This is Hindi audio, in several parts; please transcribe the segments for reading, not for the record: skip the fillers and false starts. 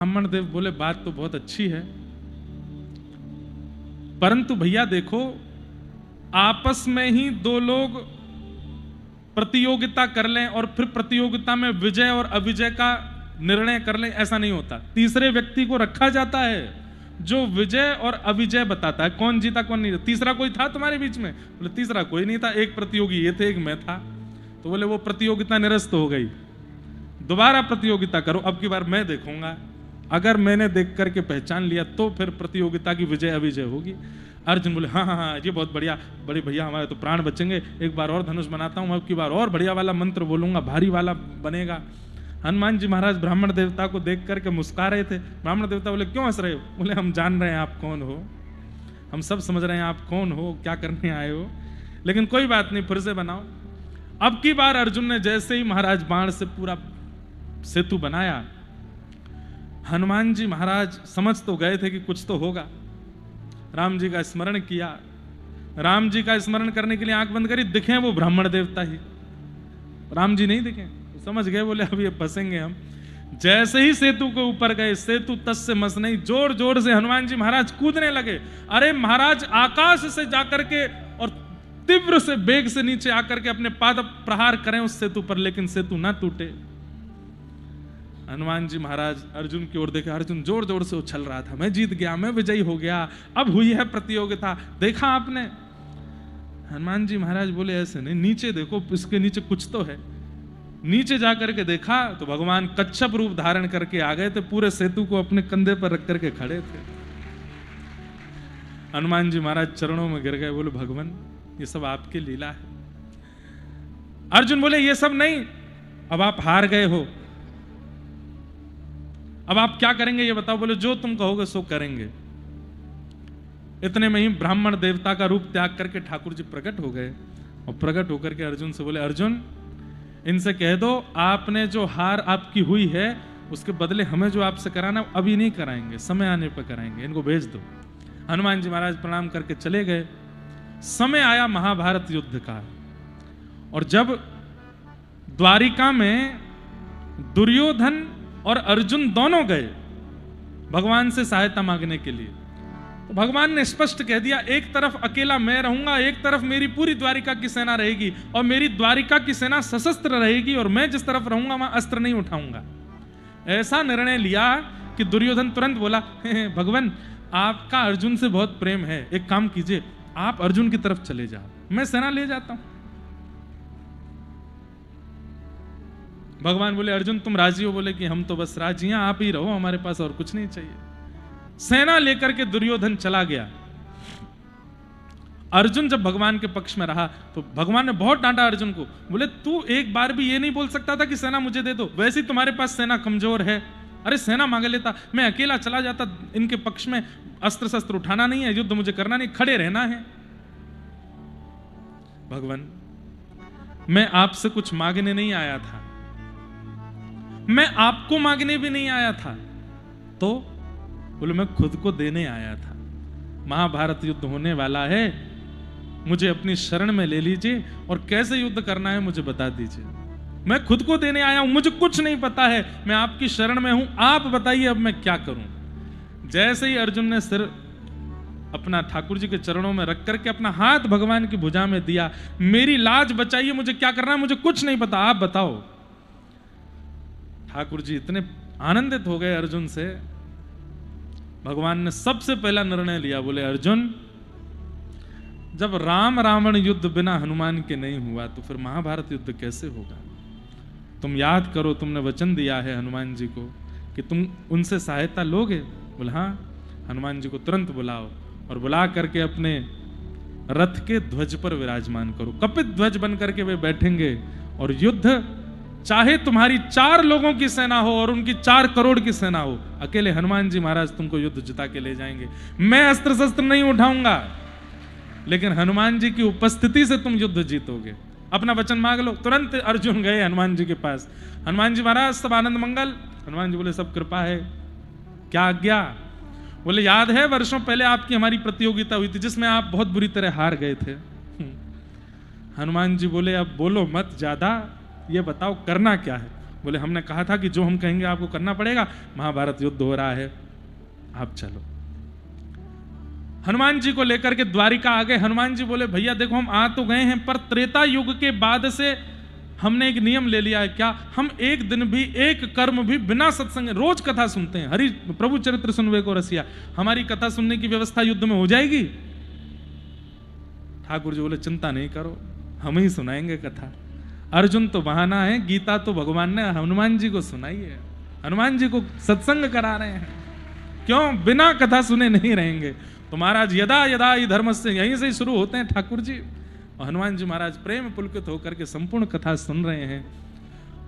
ब्राह्मण देव बोले बात तो बहुत अच्छी है, परंतु भैया देखो आपस में ही दो लोग प्रतियोगिता कर लें और फिर प्रतियोगिता में विजय और अविजय का निर्णय कर लें, ऐसा नहीं होता। तीसरे व्यक्ति को रखा जाता है जो विजय और अविजय बताता है, कौन जीता कौन नहीं। तीसरा कोई था तुम्हारे बीच में? बोले तीसरा कोई नहीं था, एक प्रतियोगी ये थे एक मैं था। तो बोले वो प्रतियोगिता निरस्त हो गई, दोबारा प्रतियोगिता करो, अब की बार मैं देखूंगा, अगर मैंने देख करके पहचान लिया तो फिर प्रतियोगिता की विजय अविजय होगी। अर्जुन बोले हाँ हाँ हाँ ये बहुत बढ़िया, बड़े भैया हमारे तो प्राण बचेंगे, एक बार और धनुष बनाता हूँ, अब की बार और बढ़िया वाला मंत्र बोलूंगा, भारी वाला बनेगा। हनुमान जी महाराज ब्राह्मण देवता को देख करके मुस्कुरा रहे थे। ब्राह्मण देवता बोले क्यों हंस रहे हो? बोले हम जान रहे हैं आप कौन हो, हम सब समझ रहे हैं आप कौन हो, क्या करने आए हो, लेकिन कोई बात नहीं फिर से बनाओ। अब की बार अर्जुन ने जैसे ही महाराज बाण से पूरा सेतु बनाया, हनुमान जी महाराज समझ तो गए थे कि कुछ तो होगा। राम जी का स्मरण किया, राम जी का स्मरण करने के लिए आंख बंद करी, दिखे वो ब्राह्मण देवता ही, राम जी नहीं दिखे। समझ गए, बोले अब ये फंसेंगे हम। जैसे ही सेतु के ऊपर गए, सेतु तस से मस नहीं, जोर जोर से हनुमान जी महाराज कूदने लगे। अरे महाराज आकाश से जाकर के और तीव्र से वेग से नीचे आकर के अपने पाद प्रहार करें उस सेतु पर, लेकिन सेतु ना टूटे। हनुमान जी महाराज अर्जुन की ओर देखे, अर्जुन जोर जोर से उछल रहा था, मैं जीत गया, मैं विजयी हो गया, अब हुई है प्रतियोगिता, देखा आपने? हनुमान जी महाराज बोले ऐसे नहीं, नीचे देखो, इसके नीचे कुछ तो है। नीचे जाकर के देखा तो भगवान कच्छप रूप धारण करके आ गए थे, पूरे सेतु को अपने कंधे पर रख करके खड़े थे। हनुमान जी महाराज चरणों में गिर गए, बोले भगवान ये सब आपकी लीला है। अर्जुन बोले ये सब नहीं, अब आप हार गए हो, अब आप क्या करेंगे ये बताओ? बोले जो तुम कहोगे सो करेंगे। इतने में ही ब्राह्मण देवता का रूप त्याग करके ठाकुर जी प्रकट हो गए और प्रकट होकर के अर्जुन से बोले अर्जुन इनसे कह दो आपने जो हार आपकी हुई है उसके बदले हमें जो आपसे कराना अभी नहीं कराएंगे, समय आने पर कराएंगे, इनको भेज दो। हनुमान जी महाराज प्रणाम करके चले गए। समय आया महाभारत युद्ध का, और जब द्वारिका में दुर्योधन और अर्जुन दोनों गए भगवान से सहायता मांगने के लिए, तो भगवान ने स्पष्ट कह दिया एक तरफ अकेला मैं रहूंगा, एक तरफ मेरी पूरी द्वारिका की सेना रहेगी, और मेरी द्वारिका की सेना सशस्त्र रहेगी, और मैं जिस तरफ रहूंगा वहां अस्त्र नहीं उठाऊंगा। ऐसा निर्णय लिया कि दुर्योधन तुरंत बोला भगवान आपका अर्जुन से बहुत प्रेम है, एक काम कीजिए आप अर्जुन की तरफ चले जाओ, मैं सेना ले जाता हूं। भगवान बोले अर्जुन तुम राजी हो? बोले कि हम तो बस राजी हैं, आप ही रहो, हमारे पास और कुछ नहीं चाहिए। सेना लेकर के दुर्योधन चला गया। अर्जुन जब भगवान के पक्ष में रहा तो भगवान ने बहुत डांटा अर्जुन को, बोले तू एक बार भी ये नहीं बोल सकता था कि सेना मुझे दे दो, वैसे ही तुम्हारे पास सेना कमजोर है, अरे सेना मांग लेता, मैं अकेला चला जाता, इनके पक्ष में अस्त्र शस्त्र उठाना नहीं है, युद्ध मुझे करना नहीं, खड़े रहना है। भगवान मैं आपसे कुछ मांगने नहीं आया था, मैं आपको मांगने भी नहीं आया था, तो बोले मैं खुद को देने आया था। महाभारत युद्ध होने वाला है, मुझे अपनी शरण में ले लीजिए और कैसे युद्ध करना है मुझे बता दीजिए, मैं खुद को देने आया हूं, मुझे कुछ नहीं पता है, मैं आपकी शरण में हूं, आप बताइए अब मैं क्या करूं। जैसे ही अर्जुन ने सिर अपना ठाकुर जी के चरणों में रख करके अपना हाथ भगवान की भुजा में दिया, मेरी लाज बचाइए, मुझे क्या करना है, मुझे कुछ नहीं पता, आप बताओ। ठाकुर जी इतने आनंदित हो गए अर्जुन से, भगवान ने सबसे पहला निर्णय लिया, बोले अर्जुन जब राम रावण युद्ध बिना हनुमान के नहीं हुआ तो फिर महाभारत युद्ध कैसे होगा? तुम याद करो, तुमने वचन दिया है हनुमान जी को कि तुम उनसे सहायता लोगे। बोले हाँ। हनुमान जी को तुरंत बुलाओ और बुला करके अपने रथ के ध्वज पर विराजमान करो, कपित ध्वज बन करके वे बैठेंगे और युद्ध चाहे तुम्हारी 4 लोगों की सेना हो और उनकी 4 करोड़ की सेना हो, अकेले हनुमान जी महाराज तुमको युद्ध जिता के ले जाएंगे। मैं अस्त्र शस्त्र नहीं उठाऊंगा, लेकिन हनुमान जी की उपस्थिति से तुम युद्ध जीतोगे, अपना वचन मांग लो। तुरंत अर्जुन गए हनुमान जी के पास, हनुमान जी महाराज सब आनंद मंगल? हनुमान जी बोले सब कृपा है, क्या आज्ञा? बोले याद है वर्षों पहले आपकी हमारी प्रतियोगिता हुई थी जिसमें आप बहुत बुरी तरह हार गए थे। हनुमान जी बोले अब बोलो मत ज्यादा, ये बताओ करना क्या है? बोले हमने कहा था कि जो हम कहेंगे आपको करना पड़ेगा, महाभारत युद्ध हो रहा है, आप चलो। हनुमान जी को लेकर के द्वारिका आ गए। हनुमान जी बोले भैया देखो हम आ तो गए हैं, पर त्रेता युग के बाद से हमने एक नियम ले लिया है। क्या? हम एक दिन भी, एक कर्म भी बिना सत्संग, रोज कथा सुनते हैं, हरि प्रभु चरित्र सुनवे को रसिया, हमारी कथा सुनने की व्यवस्था युद्ध में हो जाएगी? ठाकुर जी बोले चिंता नहीं करो, हम ही सुनाएंगे कथा। अर्जुन तो बहाना है, गीता तो भगवान ने हनुमान जी को सुनाई है, हनुमान जी को सत्संग करा रहे हैं। क्यों? बिना कथा सुने नहीं रहेंगे। तो महाराज यदा यदा ही धर्म से, यहीं से ही शुरू होते हैं ठाकुर जी। और हनुमान जी महाराज प्रेम पुलकित होकर के संपूर्ण कथा सुन रहे हैं।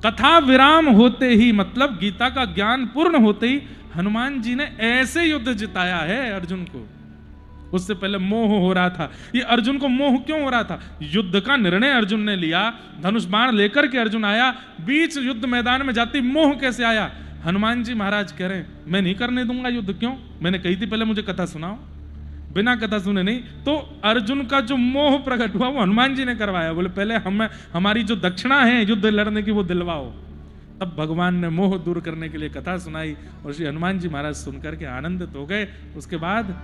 कथा विराम होते ही, मतलब गीता का ज्ञान पूर्ण होते ही, हनुमान जी ने ऐसे युद्ध जिताया है अर्जुन को। उससे पहले मोह हो रहा था। ये अर्जुन को मोह क्यों हो रहा था? युद्ध का निर्णय अर्जुन ने लिया, धनुष बाण लेकर के अर्जुन आया, बीच युद्ध मैदान में जाती मोह कैसे आया? हनुमान जी महाराज कह रहे हैं मैं नहीं करने दूंगा युद्ध। क्यों? मैंने कही थी पहले मुझे कथा सुनाओ। बिना कथा सुने नहीं। तो अर्जुन का जो मोह प्रकट हुआ वो हनुमान जी ने करवाया। बोले पहले हमारी जो दक्षिणा है युद्ध लड़ने की वो दिलवाओ। तब भगवान ने मोह दूर करने के लिए कथा सुनाई और श्री हनुमान जी महाराज सुनकर के आनंदित हो गए। उसके बाद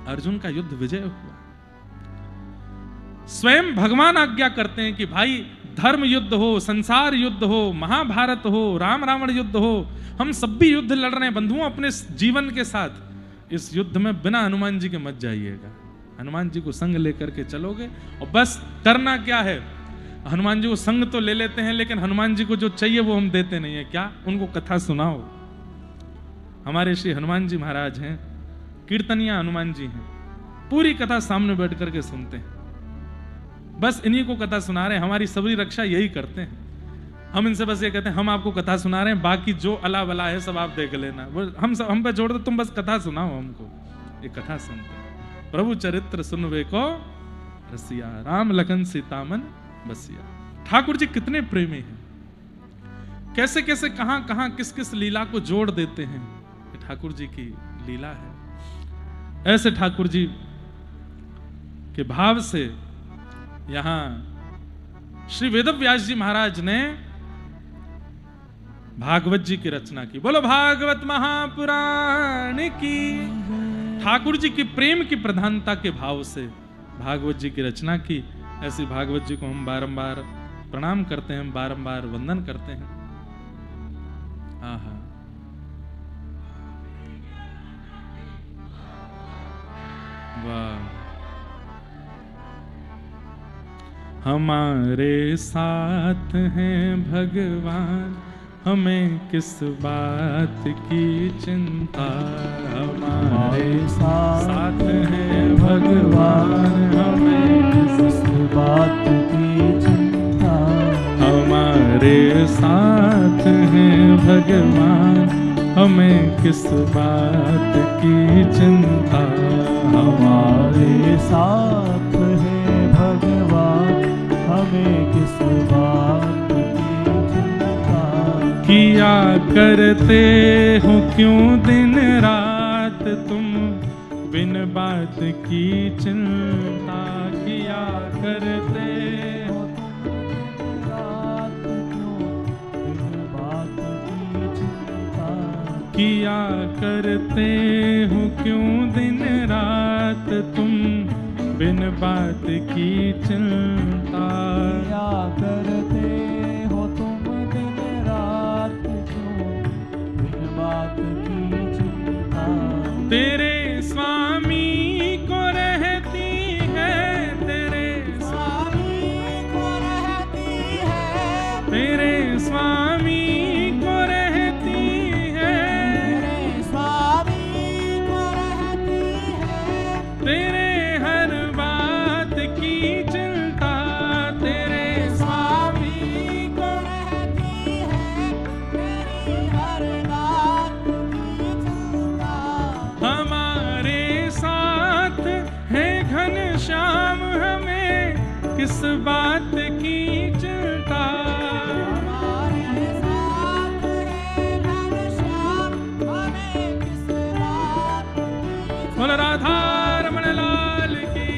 अर्जुन का युद्ध विजय हुआ। स्वयं भगवान आज्ञा करते हैं कि भाई धर्म युद्ध हो, संसार युद्ध हो, महाभारत हो, राम रावण युद्ध हो, हम सब भी युद्ध लड़ रहे हैं बंधुओं अपने जीवन के साथ। इस युद्ध में बिना हनुमान जी के मत जाइएगा। हनुमान जी को संग लेकर के चलोगे। और बस करना क्या है, हनुमान जी को संग तो ले लेते हैं, लेकिन हनुमान जी को जो चाहिए वो हम देते नहीं है। क्या? उनको कथा सुनाओ। हमारे श्री हनुमान जी महाराज हैं, कीर्तनिया हनुमान जी हैं, पूरी कथा सामने बैठ करके सुनते हैं। बस इन्हीं को कथा सुना रहे हैं। हमारी सबरी रक्षा यही करते हैं। हम इनसे बस ये कहते हैं हम आपको कथा सुना रहे हैं, बाकी जो अला बला है सब आप देख लेना। हम पे जोड़ दो, तुम बस कथा सुनाओ हमको। ये कथा सुनते हैं। प्रभु चरित्र सुनवे को रसिया, राम लखन सीता मन बसिया। ठाकुर जी कितने प्रेमी हैं, कैसे कैसे कहां कहां किस किस लीला को जोड़ देते हैं। ये ठाकुर जी की लीला है। ऐसे ठाकुर जी के भाव से यहां श्री वेदव्यास जी महाराज ने भागवत जी की रचना की। बोलो भागवत महापुराण की। ठाकुर जी की प्रेम की प्रधानता के भाव से भागवत जी की रचना की। ऐसी भागवत जी को हम बारंबार प्रणाम करते हैं, बारंबार वंदन करते हैं। आहा, वाह। हमारे साथ हैं भगवान, हमें किस बात की चिंता। हमारे साथ हैं भगवान, हमें किस बात की चिंता। हमारे साथ हैं भगवान, हमें किस बात की चिंता। हमारे साथ हैं भगवान, हमें किस बात की चिंता। किया करते हो क्यों दिन रात तुम बिन बात की चिंता। किया करते हो तुम रात क्यों बिन बात की चिंता। किया करते हो क्यों दिन रात तुम बिन बात की चिंता। क्या करते हो तुम दिन रात क्यों बिन बात की चिंता। तेरे स्वामी को रहती है, तेरे स्वामी को रहती है, तेरे स्वामी को रहती है, तेरे स्वामी को रहती है, तेरे किस बात की चिंता। हमारे साथ है घनश्याम, हमें किस बात की। बोल राधा रमण लाल की।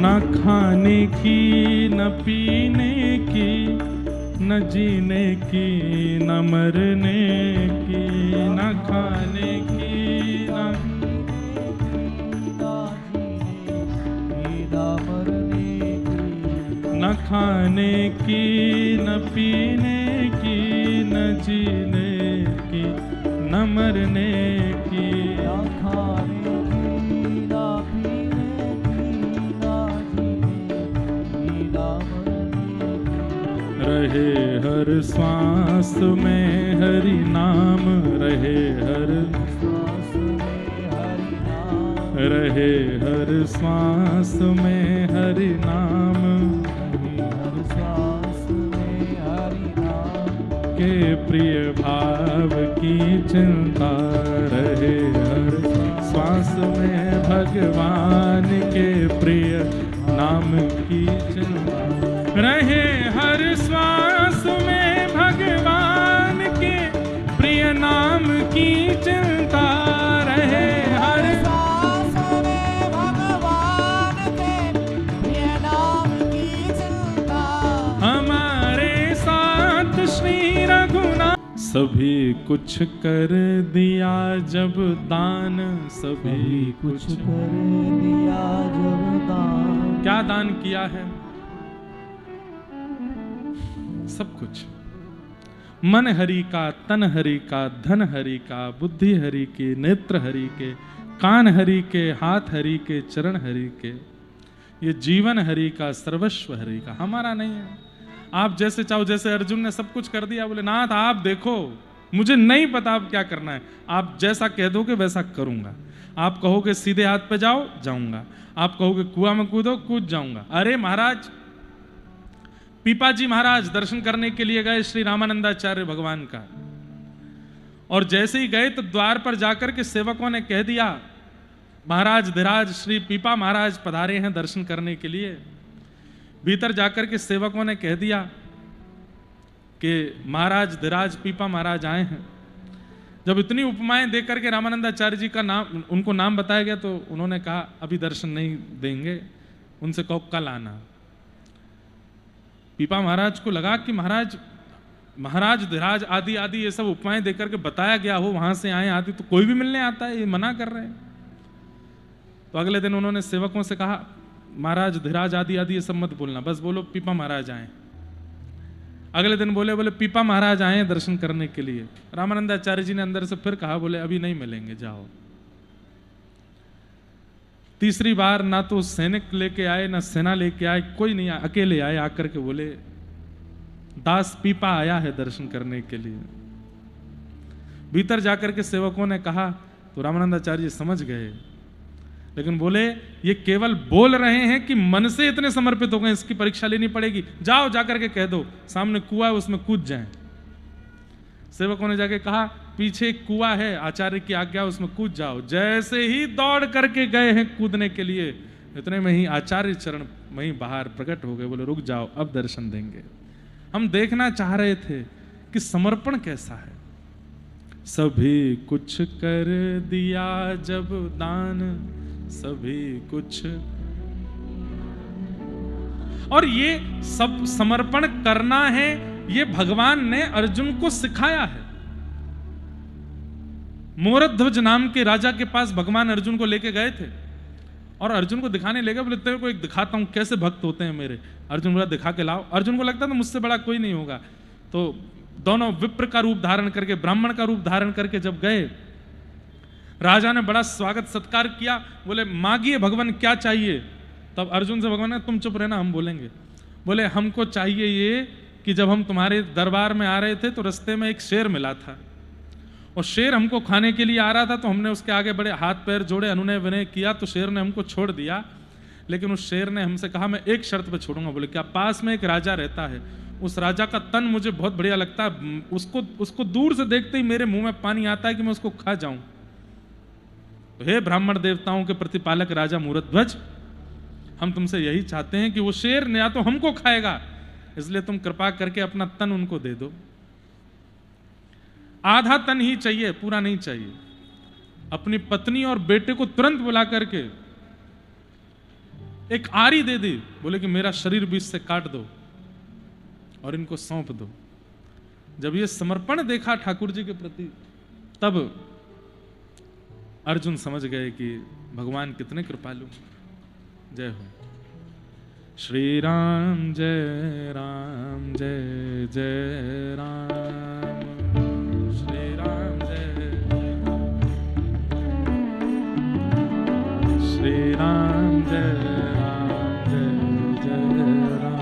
न खाने की न पीने की न जीने की न मरने की, न खाने की न खाने की न पीने की न जीने की न मरने की, रहे हर श्वास में हरि नाम, रहे हर श्वास में हरि नाम, के प्रिय भाव की चिंता, रहे हर श्वास में भगवान के प्रिय नाम की चिंता, रहे हर श्वास में भगवान के प्रिय नाम की चिंता, रहे हर श्वास में भगवान के प्रिय नाम की चिंता, हमारे साथ श्री रघुनाथ। सभी कुछ कर दिया जब दान, सभी कुछ कर दिया जब दान। क्या दान किया है? सब कुछ। मन हरि का, तन हरि का, धन हरि का, बुद्धि हरि की, नेत्र हरि के, कान हरि के, हाथ हरि के, चरण हरि के, ये जीवन हरि का, सर्वस्व हरि का, हमारा नहीं है। आप जैसे चाहो, जैसे अर्जुन ने सब कुछ कर दिया, बोले नाथ आप देखो मुझे नहीं पता आप क्या करना है, आप जैसा कह दोगे वैसा करूंगा। आप कहोगे सीधे हाथ पे जाओ, जाऊंगा। आप कहोगे कुआं में कूदो, कूद जाऊंगा। अरे महाराज, पीपाजी महाराज दर्शन करने के लिए गए श्री रामानंदाचार्य भगवान का, और जैसे ही गए तो द्वार पर जाकर के सेवकों ने कह दिया महाराज धीराज श्री पीपा महाराज पधारे हैं दर्शन करने के लिए। भीतर जाकर के सेवकों ने कह दिया कि महाराज धीराज पीपा महाराज आए हैं। जब इतनी उपमाएं देकर के रामानंदाचार्य जी का नाम, उनको नाम बताया गया, तो उन्होंने कहा अभी दर्शन नहीं देंगे, उनसे कहो कल आना। पीपा महाराज को लगा कि महाराज धीराज आदि आदि ये सब उपमाएं देकर के बताया गया हो, वहां से आए आदि, तो कोई भी मिलने आता है, ये मना कर रहे हैं। तो अगले दिन उन्होंने सेवकों से कहा महाराज धीराज आदि आदि ये सब मत बोलना, बस बोलो पीपा महाराज आए। अगले दिन बोले पीपा महाराज आए दर्शन करने के लिए। रामानंदाचार्य जी ने अंदर से फिर कहा, बोले अभी नहीं मिलेंगे, जाओ। तीसरी बार ना तो सैनिक लेके आए ना सेना लेके आए, कोई नहीं आया, अकेले आए। आकर के बोले दास पीपा आया है दर्शन करने के लिए। भीतर जाकर के सेवकों ने कहा तो रामानंदाचार्य जी समझ गए, लेकिन बोले ये केवल बोल रहे हैं कि मन से इतने समर्पित हो गए, इसकी परीक्षा लेनी पड़ेगी। जाओ जाकर के कह दो सामने कुआं है उसमें कूद जाएं। सेवकों ने जाके कहा पीछे एक कुआं है, आचार्य की आज्ञा, उसमें कूद जाओ। जैसे ही दौड़ करके गए हैं कूदने के लिए, इतने में ही आचार्य चरण वहीं बाहर प्रकट हो गए। बोले रुक जाओ, अब दर्शन देंगे। हम देखना चाह रहे थे कि समर्पण कैसा है। सभी कुछ कर दिया जब दान, सभी कुछ। और ये सब समर्पण करना है, ये भगवान ने अर्जुन को सिखाया है। मोरध्वज नाम के राजा के पास भगवान अर्जुन को लेके गए थे और अर्जुन को दिखाने ले गए। बोले तेरे को एक दिखाता हूं कैसे भक्त होते हैं मेरे। अर्जुन बोला दिखा के लाओ। अर्जुन को लगता था मुझसे बड़ा कोई नहीं होगा। तो दोनों विप्र का रूप धारण करके, ब्राह्मण का रूप धारण करके जब गए, राजा ने बड़ा स्वागत सत्कार किया। बोले मांगिए भगवान क्या चाहिए। तब अर्जुन से भगवान ने तुम चुप रहना, हम बोलेंगे। बोले हमको चाहिए ये कि जब हम तुम्हारे दरबार में आ रहे थे तो रास्ते में एक शेर मिला था, और शेर हमको खाने के लिए आ रहा था, तो हमने उसके आगे बड़े हाथ पैर जोड़े, अनुनय विनय किया, तो शेर ने हमको छोड़ दिया। लेकिन उस शेर ने हमसे कहा मैं एक शर्त पे छोड़ूंगा। बोले क्या? पास में एक राजा रहता है, उस राजा का तन मुझे बहुत बढ़िया लगता है, उसको दूर से देखते ही मेरे मुंह में पानी आता है कि मैं उसको खा जाऊं। तो हे ब्राह्मण देवताओं के प्रतिपालक राजा मूरध्वज, हम तुमसे यही चाहते हैं कि वो शेर या तो हमको खाएगा, इसलिए तुम कृपा करके अपना तन उनको दे दो। आधा तन ही चाहिए, पूरा नहीं चाहिए। अपनी पत्नी और बेटे को तुरंत बुला करके एक आरी दे दी, बोले कि मेरा शरीर बीच से काट दो और इनको सौंप दो। जब ये समर्पण देखा ठाकुर जी के प्रति, तब अर्जुन समझ गए कि भगवान कितने कृपालु। जय हो। श्री राम जय राम जय जय राम, श्री राम जय, श्री राम जय राम जय जय राम।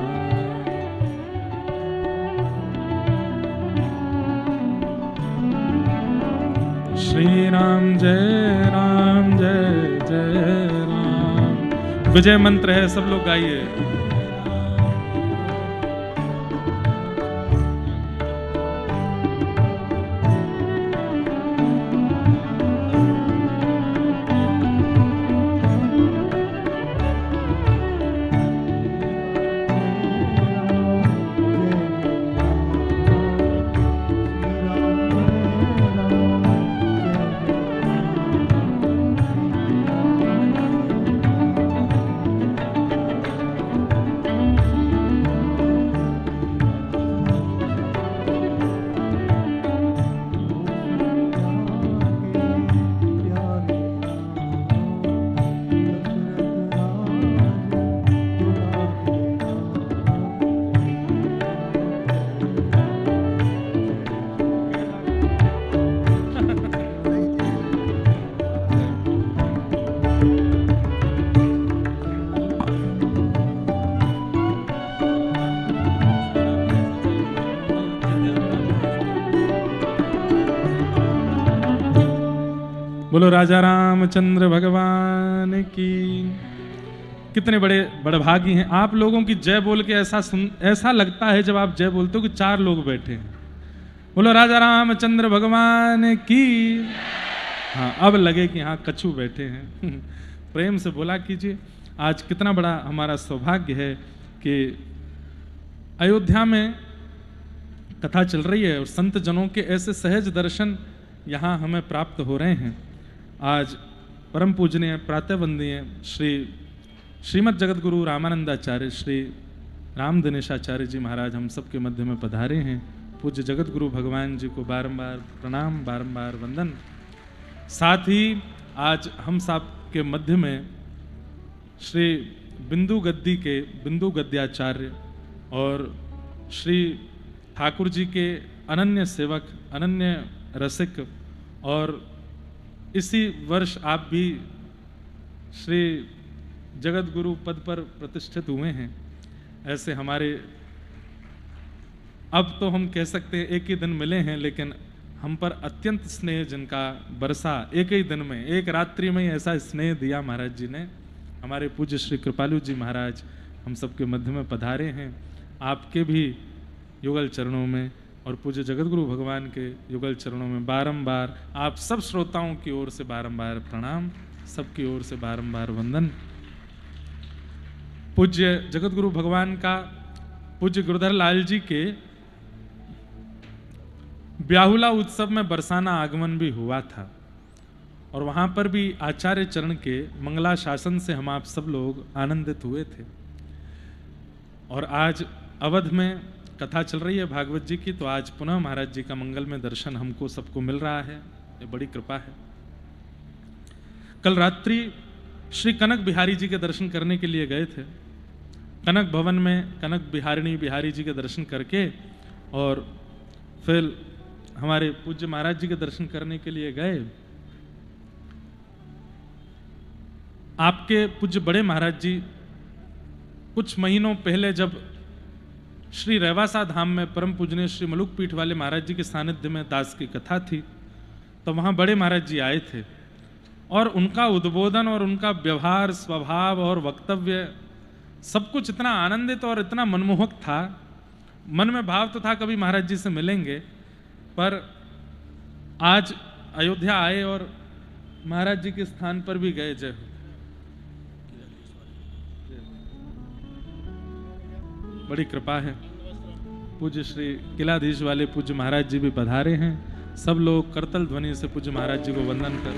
श्री राम जय राम जय जय राम। विजय मंत्र है, सब लोग गाइए। बोलो राजा रामचंद्र भगवान की। कितने बड़े बड़भागी हैं आप लोगों की जय बोल के ऐसा लगता है जब आप जय बोलते हो कि 4 लोग बैठे हैं। बोलो राजा रामचंद्र भगवान की। हाँ, अब लगे कि हाँ कछु बैठे हैं। प्रेम से बोला कीजिए। आज कितना बड़ा हमारा सौभाग्य है कि अयोध्या में कथा चल रही है और संत जनों के ऐसे सहज दर्शन यहाँ हमें प्राप्त हो रहे हैं। आज परम पूजनीय प्रातःवंदनीय श्रीमद् जगत गुरु रामानंदाचार्य श्री राम दिनेशाचार्य जी महाराज हम सबके मध्य में पधारे हैं। पूज्य जगत गुरु भगवान जी को बारंबार प्रणाम, बारंबार वंदन। साथ ही आज हम सब के मध्य में श्री बिंदु गद्दी के बिंदु गद्याचार्य और श्री ठाकुर जी के अनन्य सेवक, अनन्य रसिक, और इसी वर्ष आप भी श्री जगत गुरु पद पर प्रतिष्ठित हुए हैं। ऐसे हमारे, अब तो हम कह सकते हैं एक ही दिन मिले हैं, लेकिन हम पर अत्यंत स्नेह जिनका बरसा एक ही दिन में, एक रात्रि में ही ऐसा स्नेह दिया महाराज जी ने। हमारे पूज्य श्री कृपालु जी महाराज हम सबके मध्य में पधारे हैं। आपके भी युगल चरणों में और पूज्य जगत गुरु भगवान के युगल चरणों में बारंबार आप सब श्रोताओं की ओर से बारंबार प्रणाम, सबकी ओर से बारंबार वंदन। पूज्य जगत गुरु भगवान का पूज्य गुरुधर लाल जी के ब्याहुला उत्सव में बरसाना आगमन भी हुआ था और वहां पर भी आचार्य चरण के मंगला शासन से हम आप सब लोग आनंदित हुए थे। और आज अवध में कथा चल रही है भागवत जी की, तो आज पुनः महाराज जी का मंगल में दर्शन हमको सबको मिल रहा है। ये बड़ी कृपा है। कल रात्रि श्री कनक बिहारी जी के दर्शन करने के लिए गए थे। कनक भवन में कनक बिहारिणी बिहारी जी के दर्शन करके और फिर हमारे पूज्य महाराज जी के दर्शन करने के लिए गए। आपके पूज्य बड़े महाराज जी कुछ महीनों पहले जब श्री रेवासा धाम में परम पूजनीय श्री मलुक पीठ वाले महाराज जी के सानिध्य में दास की कथा थी, तो वहाँ बड़े महाराज जी आए थे और उनका उद्बोधन और उनका व्यवहार, स्वभाव और वक्तव्य सब कुछ इतना आनंदित और इतना मनमोहक था। मन में भाव तो था कभी महाराज जी से मिलेंगे, पर आज अयोध्या आए और महाराज जी के स्थान पर भी गए। जय हो। बड़ी कृपा है। पूज्य श्री किलाधीश वाले पूज्य महाराज जी भी पधारे हैं। सब लोग करतल ध्वनि से पूज्य महाराज जी को वंदन कर।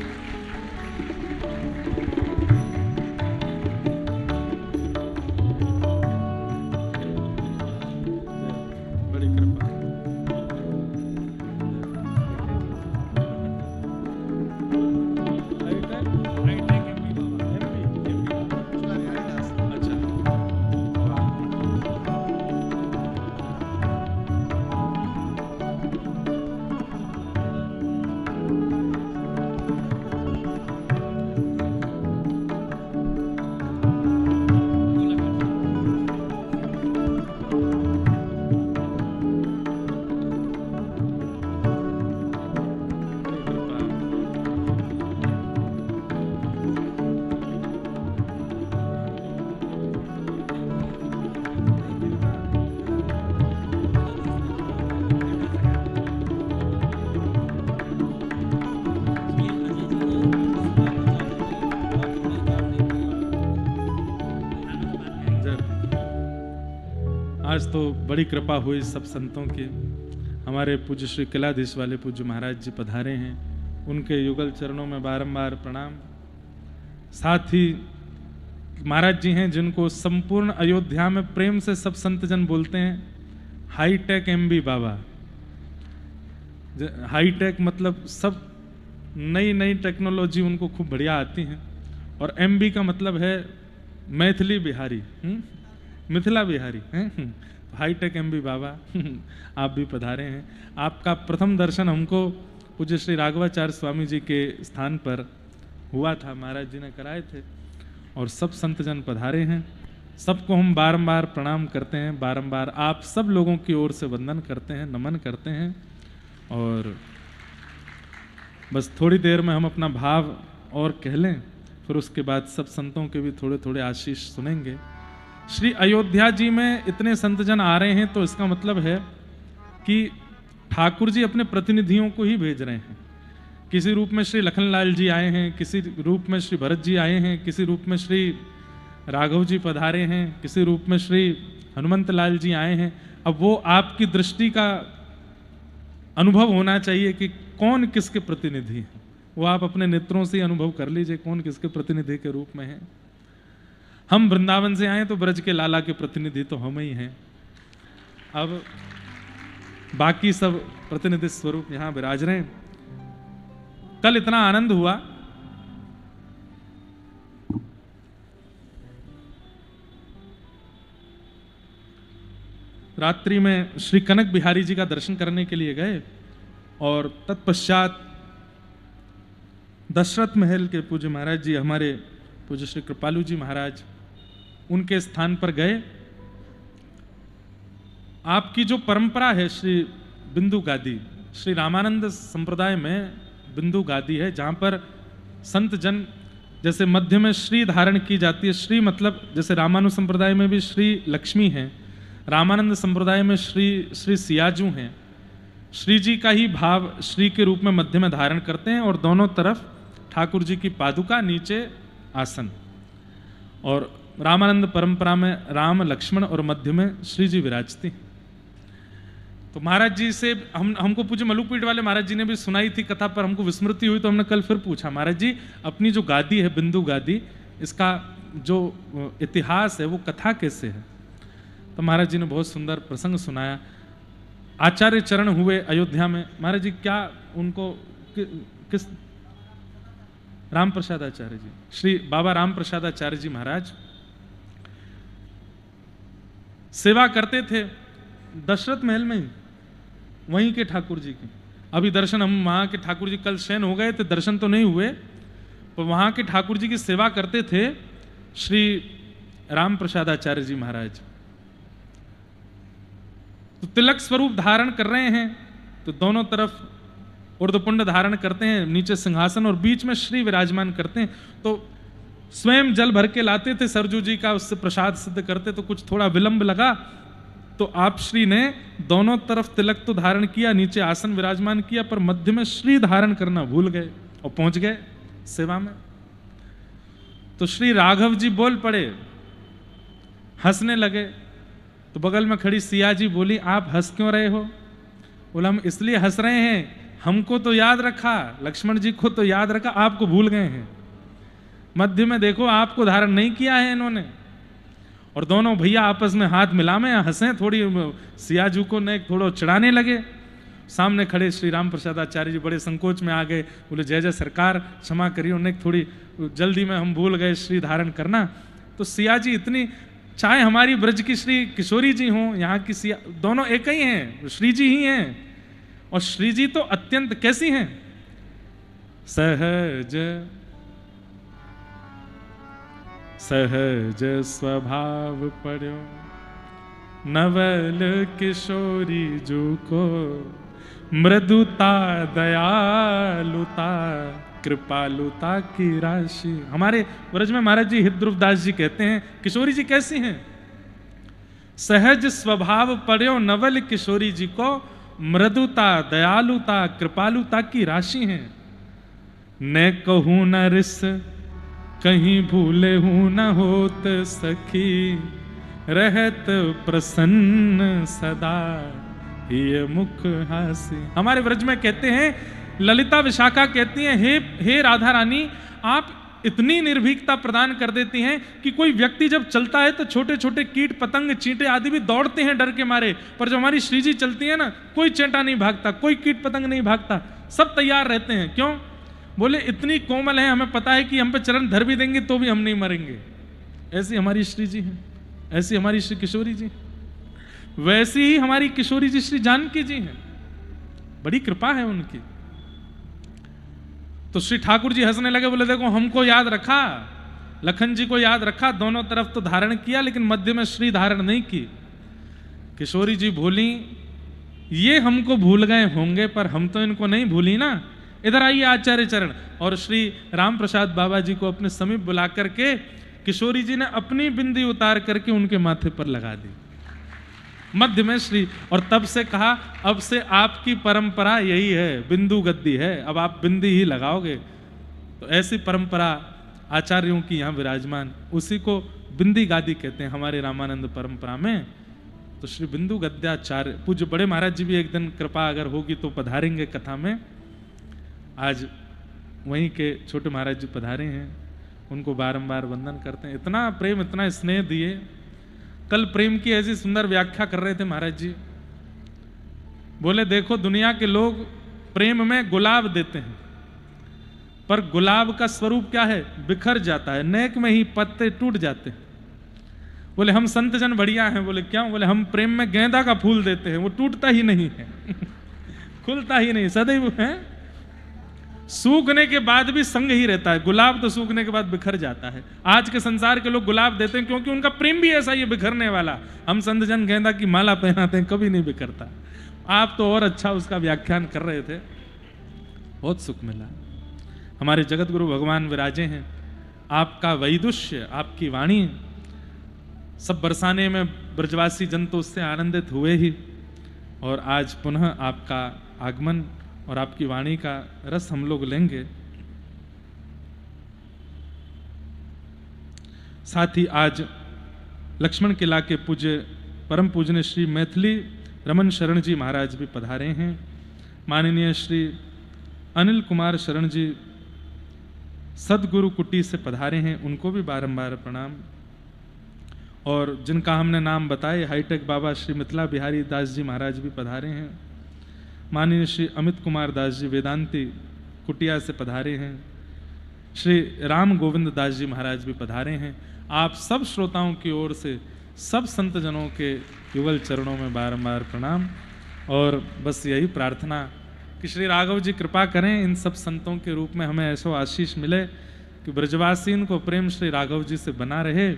आज तो बड़ी कृपा हुई सब संतों की। हमारे पूज्य श्री किलाधीश वाले पूज्य महाराज जी पधारे हैं, उनके युगल चरणों में बारंबार प्रणाम। साथ ही महाराज जी हैं जिनको संपूर्ण अयोध्या में प्रेम से सब संतजन बोलते हैं हाईटेक एमबी बाबा। हाईटेक मतलब सब नई नई टेक्नोलॉजी उनको खूब बढ़िया आती हैं, और एमबी का मतलब है मैथिली बिहारी, मिथिला बिहारी हैं। हाईटेक एमबी बाबा आप भी पधारे हैं। आपका प्रथम दर्शन हमको पूज्य श्री राघवाचार्य स्वामी जी के स्थान पर हुआ था, महाराज जी ने कराए थे, और सब संतजन पधारे हैं। सबको हम बारंबार प्रणाम करते हैं, बारंबार आप सब लोगों की ओर से वंदन करते हैं, नमन करते हैं। और बस थोड़ी देर में हम अपना भाव और कह लें, फिर उसके बाद सब संतों के भी थोड़े थोड़े आशीष सुनेंगे। श्री अयोध्या जी में इतने संतजन आ रहे हैं तो इसका मतलब है कि ठाकुर जी अपने प्रतिनिधियों को ही भेज रहे हैं। किसी रूप में श्री लखनलाल जी आए हैं, किसी रूप में श्री भरत जी आए हैं, किसी रूप में श्री राघव जी पधारे हैं, किसी रूप में श्री हनुमंत लाल जी आए हैं। अब वो आपकी दृष्टि का अनुभव होना चाहिए कि कौन किसके प्रतिनिधि हैं, वो आप अपने नेत्रों से अनुभव कर लीजिए कौन किसके प्रतिनिधि के रूप में है। हम वृंदावन से आए तो ब्रज के लाला के प्रतिनिधि तो हम ही हैं। अब बाकी सब प्रतिनिधि स्वरूप यहां विराज रहे हैं। कल इतना आनंद हुआ, रात्रि में श्री कनक बिहारी जी का दर्शन करने के लिए गए, और तत्पश्चात दशरथ महल के पूज्य महाराज जी, हमारे पूज्य श्री कृपालू जी महाराज, उनके स्थान पर गए। आपकी जो परंपरा है श्री बिंदु गादी, श्री रामानंद संप्रदाय में बिंदु गादी है, जहां पर संत जन जैसे मध्य में श्री धारण की जाती है। श्री मतलब जैसे रामानु संप्रदाय में भी श्री लक्ष्मी है, रामानंद संप्रदाय में श्री श्री सियाजू हैं। श्री जी का ही भाव श्री के रूप में मध्य में धारण करते हैं, और दोनों तरफ ठाकुर जी की पादुका, नीचे आसन। और रामानंद परंपरा में राम लक्ष्मण और मध्य में श्री जी विराजती। तो महाराज जी से हमको पूछे, मलुकपीठ वाले महाराज जी ने भी सुनाई थी कथा, पर हमको विस्मृति हुई तो हमने कल फिर पूछा, महाराज जी अपनी जो गादी है बिंदु गादी, इसका जो इतिहास है वो कथा कैसे है? तो महाराज जी ने बहुत सुंदर प्रसंग सुनाया। आचार्य चरण हुए अयोध्या में, महाराज जी क्या उनको किस राम प्रसाद आचार्य जी, श्री बाबा राम प्रसाद आचार्य जी महाराज सेवा करते थे दशरथ महल में ही, वहीं के ठाकुर जी की। अभी दर्शन हम वहां के ठाकुर जी कल शयन हो गए थे, दर्शन तो नहीं हुए, पर वहां के ठाकुर जी की सेवा करते थे श्री राम प्रसाद आचार्य जी महाराज। तो तिलक स्वरूप धारण कर रहे हैं, तो दोनों तरफ ऊर्ध्वपुंड धारण करते हैं, नीचे सिंहासन और बीच में श्री विराजमान करते हैं। तो स्वयं जल भर के लाते थे सरजू जी का, उससे प्रसाद सिद्ध करते, तो कुछ थोड़ा विलंब लगा, तो आप श्री ने दोनों तरफ तिलक तो धारण किया, नीचे आसन विराजमान किया, पर मध्य में श्री धारण करना भूल गए और पहुंच गए सेवा में। तो श्री राघव जी बोल पड़े, हंसने लगे। तो बगल में खड़ी सिया जी बोली, आप हंस क्यों रहे हो? बोला हम इसलिए हंस रहे हैं, हमको तो याद रखा, लक्ष्मण जी को तो याद रखा, आपको भूल गए हैं। मध्य में देखो आपको धारण नहीं किया है इन्होंने। और दोनों भैया आपस में हाथ मिला में हंसे, थोड़ी सियाजू को ने थोड़ा चिढ़ाने लगे। सामने खड़े श्री राम प्रसाद आचार्य जी बड़े संकोच में आ गए, बोले जय जय सरकार, क्षमा करिए, उन्हें थोड़ी जल्दी में हम भूल गए श्री धारण करना। तो सिया जी इतनी, चाहे हमारी ब्रज की श्री किशोरी जी हों, यहाँ की सिया, दोनों एक ही हैं, श्री जी ही हैं। और श्री जी तो अत्यंत कैसी हैं? सहज सहज स्वभाव पड़ो, नवल किशोरी जू को, मृदुता दयालुता कृपालुता की राशि। हमारे ब्रज में महाराज जी हिद्रुवदास जी कहते हैं किशोरी जी कैसी हैं? सहज स्वभाव पड़ो नवल किशोरी जी को, मृदुता दयालुता कृपालुता की राशि हैं। न कहूं न रिस कहीं भूले हूं न होत सखी, रहत प्रसन्न सदा ये मुख हासी। हमारे व्रज में कहते हैं, ललिता विशाखा कहती हैं, हे राधा रानी, आप इतनी निर्भीकता प्रदान कर देती हैं कि कोई व्यक्ति जब चलता है तो छोटे छोटे कीट पतंग चींटे आदि भी दौड़ते हैं डर के मारे, पर जो हमारी श्री जी चलती है ना, कोई चींटा नहीं भागता, कोई कीट पतंग नहीं भागता, सब तैयार रहते हैं। क्यों? बोले इतनी कोमल है, हमें पता है कि हम पे चरण धर भी देंगे तो भी हम नहीं मरेंगे। ऐसी हमारी श्री जी है, ऐसी हमारी श्री किशोरी जी, वैसी ही हमारी किशोरी जी श्री जानकी जी हैं। बड़ी कृपा है उनकी। तो श्री ठाकुर जी हंसने लगे, बोले देखो हमको याद रखा, लखन जी को याद रखा, दोनों तरफ तो धारण किया लेकिन मध्य में श्री धारण नहीं की। किशोरी जी भूली, ये हमको भूल गए होंगे पर हम तो इनको नहीं भूली ना। इधर आइए आचार्य चरण। और श्री राम प्रसाद बाबा जी को अपने समीप बुला करके किशोरी जी ने अपनी बिंदी उतार करके उनके माथे पर लगा दी, मध्य में श्री। और तब से कहा, अब से आपकी परंपरा यही है, बिंदु गद्दी है, अब आप बिंदी ही लगाओगे। तो ऐसी परंपरा आचार्यों की यहाँ विराजमान, उसी को बिंदी गादी कहते हैं हमारे रामानंद परंपरा में। तो श्री बिंदु गद्याचार्य पूज्य बड़े महाराज जी भी एक दिन कृपा अगर होगी तो पधारेंगे कथा में। आज वहीं के छोटे महाराज जी पधारे हैं, उनको बारंबार वंदन करते हैं। इतना प्रेम, इतना स्नेह दिए। कल प्रेम की ऐसी सुंदर व्याख्या कर रहे थे महाराज जी, बोले देखो दुनिया के लोग प्रेम में गुलाब देते हैं, पर गुलाब का स्वरूप क्या है? बिखर जाता है, नेक में ही पत्ते टूट जाते हैं। बोले हम संत जन बढ़िया हैं। बोले क्यों? बोले हम प्रेम में गेंदा का फूल देते हैं, वो टूटता ही नहीं है खुलता ही नहीं, सदैव है, सूखने के बाद भी संग ही रहता है। गुलाब तो सूखने के बाद बिखर जाता है। आज के संसार के लोग गुलाब देते हैं क्योंकि उनका प्रेम भी ऐसा ही है, बिखरने वाला। हम संत जन गेंदा की माला पहनाते हैं, कभी नहीं बिखरता। आप तो और अच्छा उसका व्याख्यान कर रहे थे, बहुत सुख मिला। हमारे जगत गुरु भगवान विराजे हैं, आपका वैदुष्य, आपकी वाणी सब बरसाने में ब्रजवासी जन तो उससे आनंदित हुए ही, और आज पुनः आपका आगमन और आपकी वाणी का रस हम लोग लेंगे। साथ ही आज लक्ष्मण किला के पूज्य परम पूजनीय श्री मैथिली रमन शरण जी महाराज भी पधारे हैं। माननीय श्री अनिल कुमार शरण जी सदगुरु कुटी से पधारे हैं, उनको भी बारंबार प्रणाम। और जिनका हमने नाम बताए, हाईटेक बाबा श्री मिथिला बिहारी दास जी महाराज भी पधारे हैं। माननीय श्री अमित कुमार दास जी वेदांती कुटिया से पधारे हैं। श्री राम गोविंद दास जी महाराज भी पधारे हैं। आप सब श्रोताओं की ओर से सब संत जनों के युगल चरणों में बारंबार प्रणाम। और बस यही प्रार्थना कि श्री राघव जी कृपा करें, इन सब संतों के रूप में हमें ऐसा आशीष मिले कि ब्रजवासीन को प्रेम श्री राघव जी से बना रहे।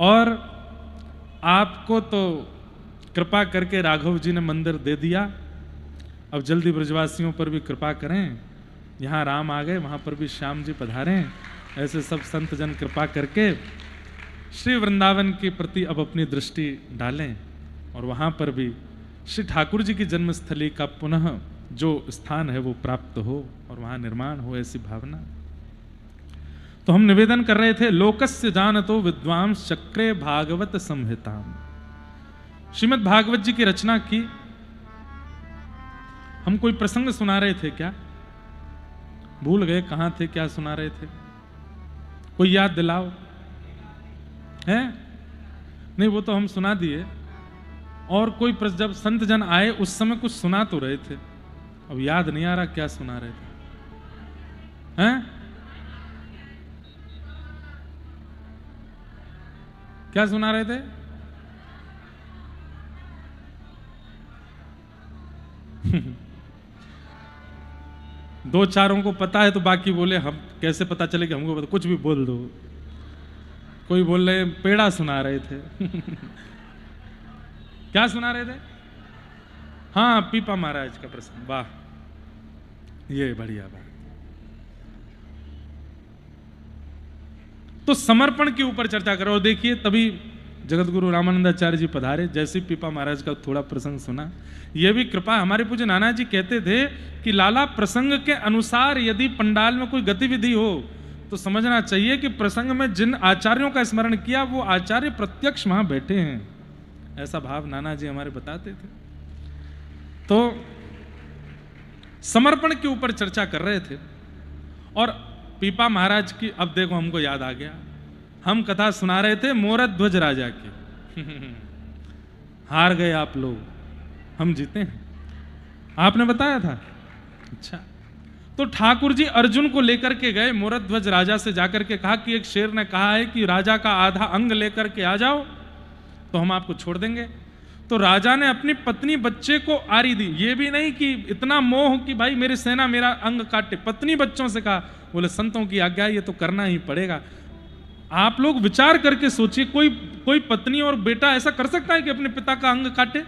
और आपको तो कृपा करके राघव जी ने मंदिर दे दिया, अब जल्दी ब्रजवासियों पर भी कृपा करें। यहाँ राम आ गए, वहाँ पर भी श्याम जी पधारें। ऐसे सब संत जन कृपा करके श्री वृंदावन के प्रति अब अपनी दृष्टि डालें और वहाँ पर भी श्री ठाकुर जी की जन्मस्थली का पुनः जो स्थान है वो प्राप्त हो और वहाँ निर्माण हो, ऐसी भावना। तो हम निवेदन कर रहे थे, लोकस्य जानतो विद्वांस चक्रे भागवत संहिताम। श्रीमद् भागवत जी की रचना की। हम कोई प्रसंग सुना रहे थे क्या? भूल गए कहां थे, क्या सुना रहे थे? कोई याद दिलाओ। है नहीं, वो तो हम सुना दिए। और कोई जब संत जन आए उस समय कुछ सुना तो रहे थे, अब याद नहीं आ रहा क्या सुना रहे थे। हैं? क्या सुना रहे थे? दो चारों को पता है तो बाकी बोले हम कैसे पता चले कि हमको पता? कुछ भी बोल दो। कोई बोल रहे पेड़ा सुना रहे थे क्या सुना रहे थे? हाँ, पीपा महाराज का प्रसंग। वाह, ये बढ़िया बात। तो समर्पण के ऊपर चर्चा करो। देखिए तभी जगत गुरु रामानंदाचार्य जी पधारे, जैसे पीपा महाराज का थोड़ा प्रसंग सुना। यह भी कृपा। हमारे पूज्य नाना जी कहते थे कि लाला प्रसंग के अनुसार यदि पंडाल में कोई गतिविधि हो तो समझना चाहिए कि प्रसंग में जिन आचार्यों का स्मरण किया वो आचार्य प्रत्यक्ष वहां बैठे हैं, ऐसा भाव नाना जी हमारे बताते थे। तो समर्पण के ऊपर चर्चा कर रहे थे और पीपा महाराज की, अब देखो हमको याद आ गया, हम कथा सुना रहे थे मोरत ध्वज राजा की। हार गए आप लोग, हम जीते हैं, आपने बताया था। अच्छा, तो ठाकुर जी अर्जुन को लेकर के गए, मोरत ध्वज राजा से जाकर के कहा कि एक शेर ने कहा है कि राजा का आधा अंग लेकर के आ जाओ तो हम आपको छोड़ देंगे। तो राजा ने अपनी पत्नी बच्चे को आरी दी, ये भी नहीं कि इतना मोह कि भाई मेरी सेना मेरा अंग काटे, पत्नी बच्चों से कहा, बोले संतों की आज्ञा ये तो करना ही पड़ेगा। आप लोग विचार करके सोचिए, कोई पत्नी और बेटा ऐसा कर सकता है कि अपने पिता का अंग काटे?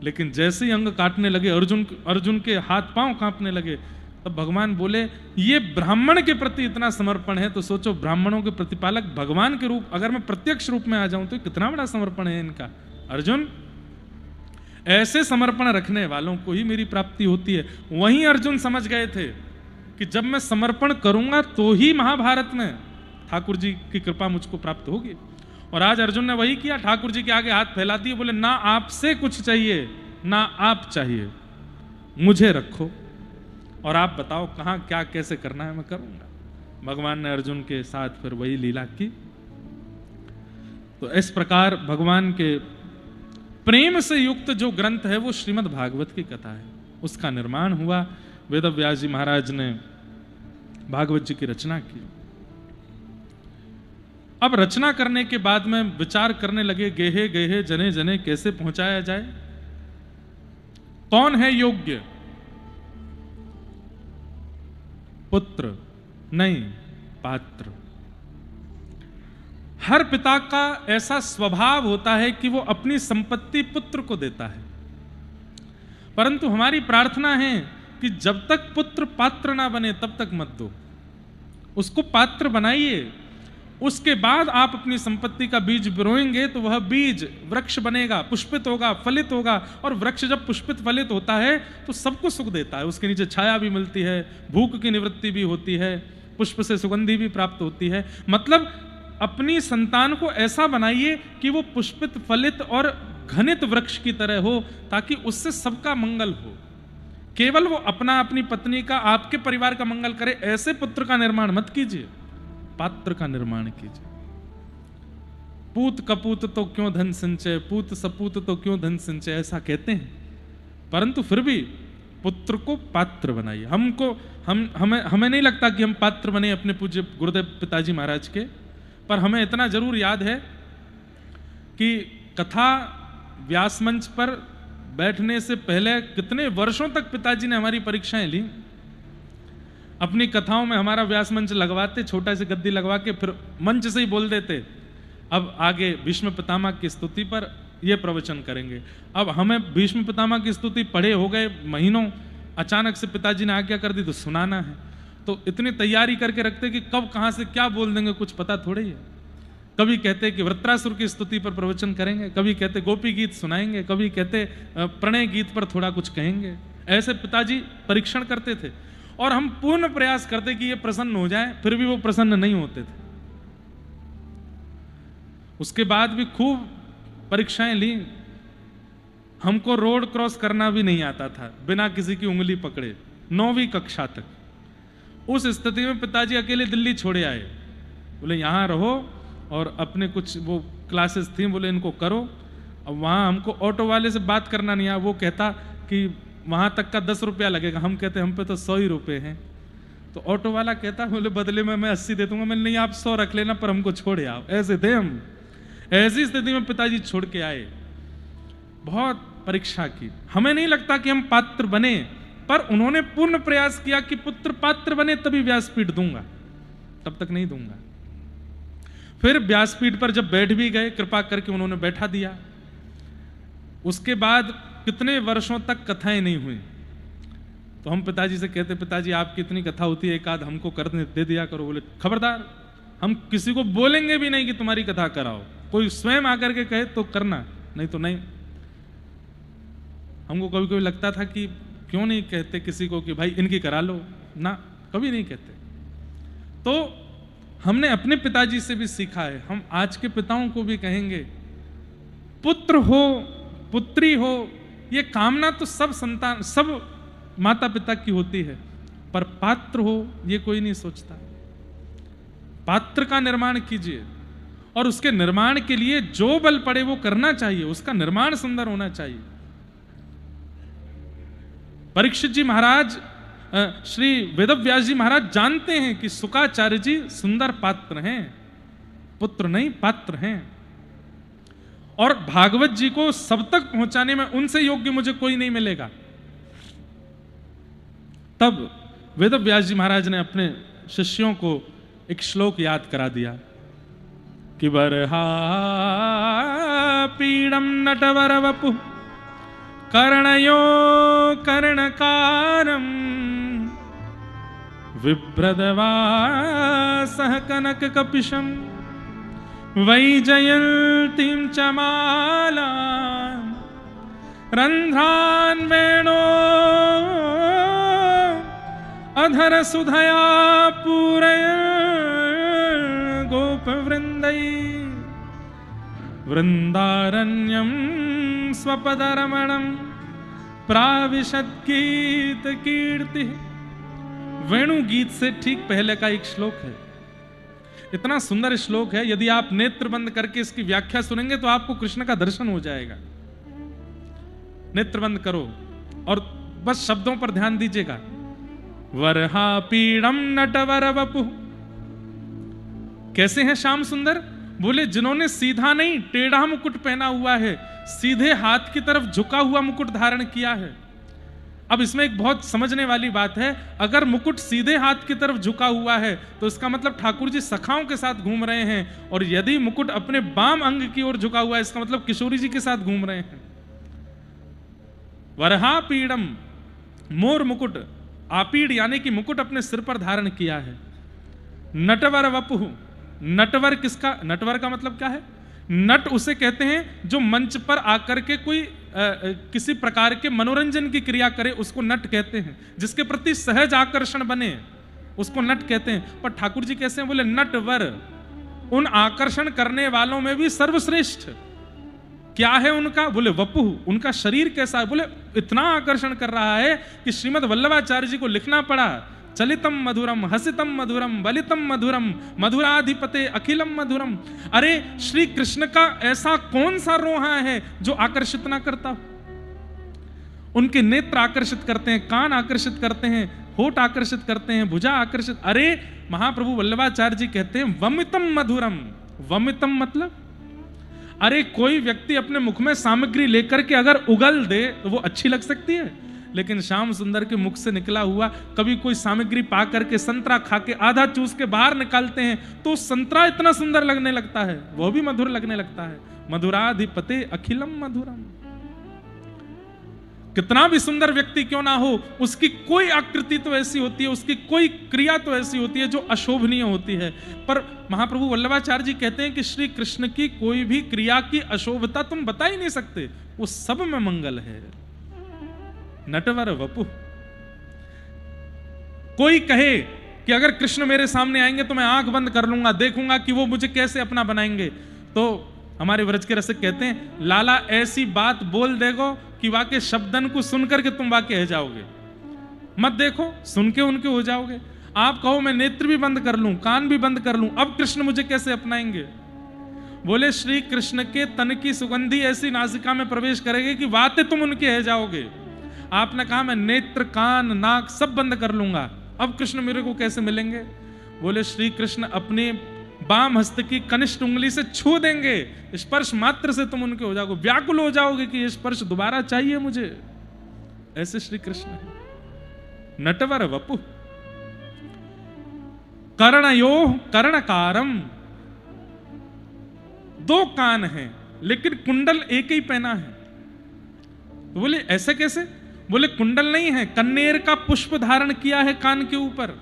लेकिन जैसे ही अंग काटने लगे अर्जुन के हाथ पांव कांपने लगे, तब भगवान बोले ये ब्राह्मण के प्रति इतना समर्पण है, तो सोचो ब्राह्मणों के प्रतिपालक भगवान के रूप, अगर मैं प्रत्यक्ष रूप में आ जाऊं तो कितना बड़ा समर्पण है इनका। अर्जुन, ऐसे समर्पण रखने वालों को ही मेरी प्राप्ति होती है। वहीं अर्जुन समझ गए थे कि जब मैं समर्पण करूंगा तो ही महाभारत में ठाकुर जी की कृपा मुझको प्राप्त होगी। और आज अर्जुन ने वही किया, ठाकुर जी के आगे हाथ फैला दिए, बोले ना आपसे कुछ चाहिए ना आप चाहिए, मुझे रखो और आप बताओ कहां क्या कैसे करना है, मैं करूंगा। भगवान ने अर्जुन के साथ फिर वही लीला की। तो इस प्रकार भगवान के प्रेम से युक्त जो ग्रंथ है वो श्रीमद् भागवत की कथा है, उसका निर्माण हुआ। वेदव्यास जी महाराज ने भागवत जी की रचना की। अब रचना करने के बाद में विचार करने लगे, गेहे गेहे जने जने कैसे पहुंचाया जाए, कौन है योग्य? पुत्र नहीं, पात्र। हर पिता का ऐसा स्वभाव होता है कि वो अपनी संपत्ति पुत्र को देता है, परंतु हमारी प्रार्थना है कि जब तक पुत्र पात्र ना बने तब तक मत दो, उसको पात्र बनाइए। उसके बाद आप अपनी संपत्ति का बीज बिरोएंगे तो वह बीज वृक्ष बनेगा, पुष्पित होगा, फलित होगा। और वृक्ष जब पुष्पित फलित होता है तो सबको सुख देता है, उसके नीचे छाया भी मिलती है, भूख की निवृत्ति भी होती है, पुष्प से सुगंधि भी प्राप्त होती है। मतलब अपनी संतान को ऐसा बनाइए कि वो पुष्पित फलित और घनित वृक्ष की तरह हो, ताकि उससे सबका मंगल हो। केवल वो अपना, अपनी पत्नी का, आपके परिवार का मंगल करे, ऐसे पुत्र का निर्माण मत कीजिए, पात्र का निर्माण कीजिए। पूत कपूत तो क्यों धन संचय, पूत सपूत तो क्यों धन संचय, ऐसा कहते हैं, परंतु फिर भी पुत्र को पात्र बनाइए। हमें नहीं लगता कि हम पात्र बने अपने पूज्य गुरुदेव पिताजी महाराज के, पर हमें इतना जरूर याद है कि कथा व्यास मंच पर बैठने से पहले कितने वर्षों तक पिताजी ने हमारी परीक्षाएं ली। अपनी कथाओं में हमारा व्यास मंच लगवाते, छोटा सी गद्दी लगवा के फिर मंच से ही बोल देते, अब आगे भीष्म पितामह की स्तुति पर यह प्रवचन करेंगे। अब हमें भीष्म पितामह की स्तुति पढ़े हो गए महीनों, अचानक से पिताजी ने आज्ञा कर दी तो सुनाना है, तो इतनी तैयारी करके रखते कि कब कहां से क्या बोल देंगे कुछ पता थोड़ी है। कभी कहते कि वृत्रासुर की स्तुति पर प्रवचन करेंगे, कभी कहते गोपी गीत सुनाएंगे, कभी कहते प्रणय गीत पर थोड़ा कुछ कहेंगे। ऐसे पिताजी परीक्षण करते थे और हम पूर्ण प्रयास करते कि ये प्रसन्न हो जाए, फिर भी वो प्रसन्न नहीं होते थे। उसके बाद भी खूब परीक्षाएं ली, हमको रोड क्रॉस करना भी नहीं आता था बिना किसी की उंगली पकड़े, 9वीं कक्षा तक। उस स्थिति में पिताजी अकेले दिल्ली छोड़े आए, बोले यहां रहो और अपने कुछ वो क्लासेस थी, बोले इनको करो। अब वहां हमको ऑटो वाले से बात करना नहीं आया, वो कहता कि वहां तक का 10 रुपया लगेगा, हम कहते हम पे तो 100 ही रुपए हैं। तो ऑटो वाला कहता बोले बदले में मैं 80 दे दूंगा। मैंने नहीं, आप 100 रख लेना पर हमको छोड़े आओ। ऐसे थे हम। ऐसी स्थिति में पिताजी छोड़ के आए, बहुत परीक्षा की। हमें नहीं लगता कि हम पात्र बने, पर उन्होंने पूर्ण प्रयास किया कि पुत्र पात्र बने तभी व्यासपीठ दूंगा, तब तक नहीं दूंगा। फिर व्यासपीठ पर जब बैठ भी गए, कृपा करके उन्होंने बैठा दिया। उसके बाद कितने वर्षों तक कथाएं नहीं हुई। तो हम पिताजी से कहते, पिताजी आपकी इतनी कथा होती है, एक आध हमको कर दे दिया करो। बोले खबरदार, हम किसी को बोलेंगे भी नहीं कि तुम्हारी कथा कराओ, कोई स्वयं आकर के कहे तो करना, नहीं तो नहीं। हमको कभी कभी लगता था कि क्यों नहीं कहते किसी को कि भाई इनकी करा लो, ना, कभी नहीं कहते। तो हमने अपने पिताजी से भी सीखा है, हम आज के पिताओं को भी कहेंगे, पुत्र हो पुत्री हो, ये कामना तो सब संतान सब माता पिता की होती है, पर पात्र हो ये कोई नहीं सोचता। पात्र का निर्माण कीजिए और उसके निर्माण के लिए जो बल पड़े वो करना चाहिए, उसका निर्माण सुंदर होना चाहिए। परीक्षित जी महाराज, श्री वेदव्यास जी महाराज जानते हैं कि शुकाचार्य जी सुंदर पात्र हैं, पुत्र नहीं पात्र हैं, और भागवत जी को सब तक पहुंचाने में उनसे योग्य मुझे कोई नहीं मिलेगा। तब वेदव्यास जी महाराज ने अपने शिष्यों को एक श्लोक याद करा दिया कि बरहा पीड़म नटवर वपु कर्णयो कर्णकारम विभ्रदवासः कनक कपिशम वैजयन्तीं च मालां रन्ध्रान् वेणो अधर सुधया पूरय गोपवृन्दै वृन्दारण्यं स्वपदरमणं प्राविशद्गीत कीर्ति। वेणु गीत से ठीक पहले का एक श्लोक है, इतना सुंदर श्लोक है, यदि आप नेत्र बंद करके इसकी व्याख्या सुनेंगे तो आपको कृष्ण का दर्शन हो जाएगा। नेत्र बंद करो और बस शब्दों पर ध्यान दीजिएगा। वरहा पीड़म नटवर वपु, कैसे हैं श्याम सुंदर? बोले जिन्होंने सीधा नहीं टेढ़ा मुकुट पहना हुआ है, सीधे हाथ की तरफ झुका हुआ मुकुट धारण किया है। अब इसमें एक बहुत समझने वाली बात है, अगर मुकुट सीधे हाथ की तरफ झुका हुआ है तो इसका मतलब ठाकुर जी सखाओं के साथ घूम रहे हैं, और यदि मुकुट अपने बाम अंग की ओर झुका हुआ है इसका मतलब किशोरी जी के साथ घूम रहे हैं। वरहा पीड़म, मोर मुकुट, आपीड़ यानी कि मुकुट अपने सिर पर धारण किया है। नटवर वपुः, नटवर किसका, नटवर का मतलब क्या है? नट उसे कहते हैं जो मंच पर आकर के कोई किसी प्रकार के मनोरंजन की क्रिया करे, उसको नट कहते हैं। जिसके प्रति सहज आकर्षण बने उसको नट कहते हैं। पर ठाकुर जी कैसे हैं? बोले नटवर, उन आकर्षण करने वालों में भी सर्वश्रेष्ठ। क्या है उनका? बोले वपुः, उनका शरीर कैसा है? बोले इतना आकर्षण कर रहा है कि श्रीमद् वल्लभाचार्य जी को लिखना पड़ा, चलितम मधुरम हसितम मधुरम बलितम मधुरम मधुराधिपते अखिलम मधुरम। अरे श्री कृष्ण का ऐसा कौन सा रोहा है जो आकर्षित ना करता? उनके नेत्र आकर्षित करते हैं, कान आकर्षित करते हैं, होठ आकर्षित करते हैं, भुजा आकर्षित। अरे महाप्रभु वल्लभाचार्य जी कहते हैं वमितम मधुरम। वमितम मतलब, अरे कोई व्यक्ति अपने मुख में सामग्री लेकर के अगर उगल दे तो वो अच्छी लग सकती है, लेकिन श्याम सुंदर के मुख से निकला हुआ कभी कोई सामग्री पा करके संतरा खा के आधा चूस के बाहर निकालते हैं तो संतरा इतना सुंदर लगने लगता है, वो भी मधुर लगने लगता है। मधुराधिपते अखिलम मधुरम। कितना भी सुंदर व्यक्ति क्यों ना हो, उसकी कोई आकृति तो ऐसी होती है, उसकी कोई क्रिया तो ऐसी होती है जो अशोभनीय होती है। पर महाप्रभु वल्लभाचार्य जी कहते हैं कि श्री कृष्ण की कोई भी क्रिया की अशोभता तुम बता ही नहीं सकते, वो सब में मंगल है। नटवर वपु। कोई कहे कि अगर कृष्ण मेरे सामने आएंगे तो मैं आंख बंद कर लूंगा, देखूंगा कि वो मुझे कैसे अपना बनाएंगे, तो हमारे व्रज के रसिक कहते हैं लाला ऐसी बात बोल देगो कि वाके शब्दन को सुनकर के तुम वाके रह जाओगे। मत देखो, सुन के उनके हो जाओगे। आप कहो मैं नेत्र भी बंद कर लूं, कान भी बंद कर लूं, अब कृष्ण मुझे कैसे अपनाएंगे? बोले श्री कृष्ण के तन की सुगंधी ऐसी नासिका में प्रवेश करेगी कि वाते तुम उनके रह जाओगे। आपने कहा मैं नेत्र कान नाक सब बंद कर लूंगा, अब कृष्ण मेरे को कैसे मिलेंगे? बोले श्री कृष्ण अपने बाम हस्त की कनिष्ठ उंगली से छू देंगे, स्पर्श मात्र से तुम उनके हो जाओगे, व्याकुल हो जाओगे कि ये स्पर्श दोबारा चाहिए मुझे। ऐसे श्री कृष्ण है। नटवर वपु। कर्णयो कर्णकारम, दो कान हैं लेकिन कुंडल एक ही पहना है। तो बोले ऐसे कैसे? बोले कुंडल नहीं है, कन्नेर का पुष्प धारण किया है कान के ऊपर।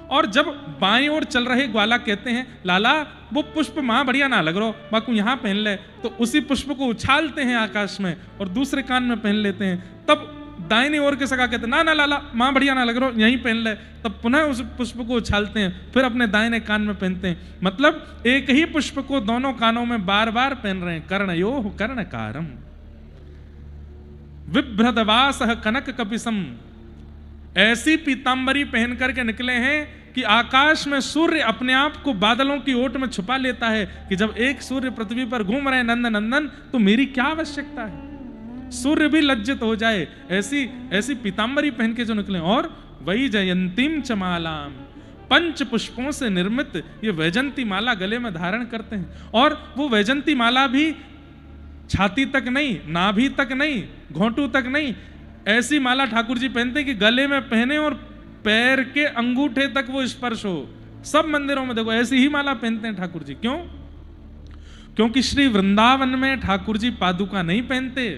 और जब बाएं ओर चल रहे ग्वाला कहते हैं लाला वो पुष्प मां बढ़िया ना लग रहा, बाकू यहां पहन ले, तो उसी पुष्प को उछालते हैं आकाश में और दूसरे कान में पहन लेते हैं। तब दाहिनी ओर के सखा कहते ना ना लाला माँ बढ़िया ना लग रहा, यहीं पहन ले। तब पुनः उस पुष्प को उछालते हैं, फिर अपने दाहिने कान में पहनते हैं। मतलब एक ही पुष्प को दोनों कानों में बार बार पहन रहे हैं। कर्णयोः कर्णकारम विभ्रदवासः कनक कपिसम, ऐसी पीतांबरी पहन करके निकले हैं कि आकाश में सूर्य अपने आप को बादलों की ओट में छुपा लेता है कि जब एक सूर्य पृथ्वी पर घूम रहे हैं नंद नंदन, तो मेरी क्या आवश्यकता है, सूर्य भी लज्जित हो जाए। ऐसी ऐसी पीतांबरी पहन के जो निकले। और वही जयंतीम चमालाम, पंच पुष्पों से निर्मित ये वैजंती माला गले में धारण करते हैं। और वो वैजंती माला भी छाती तक नहीं, नाभि तक नहीं, घोंटू तक नहीं, ऐसी माला ठाकुर जी पहनते कि गले में पहने और पैर के अंगूठे तक वो स्पर्श हो। सब मंदिरों में देखो ऐसी ही माला पहनते हैं ठाकुर जी। क्यों? क्योंकि श्री वृंदावन में ठाकुर जी पादुका नहीं पहनते,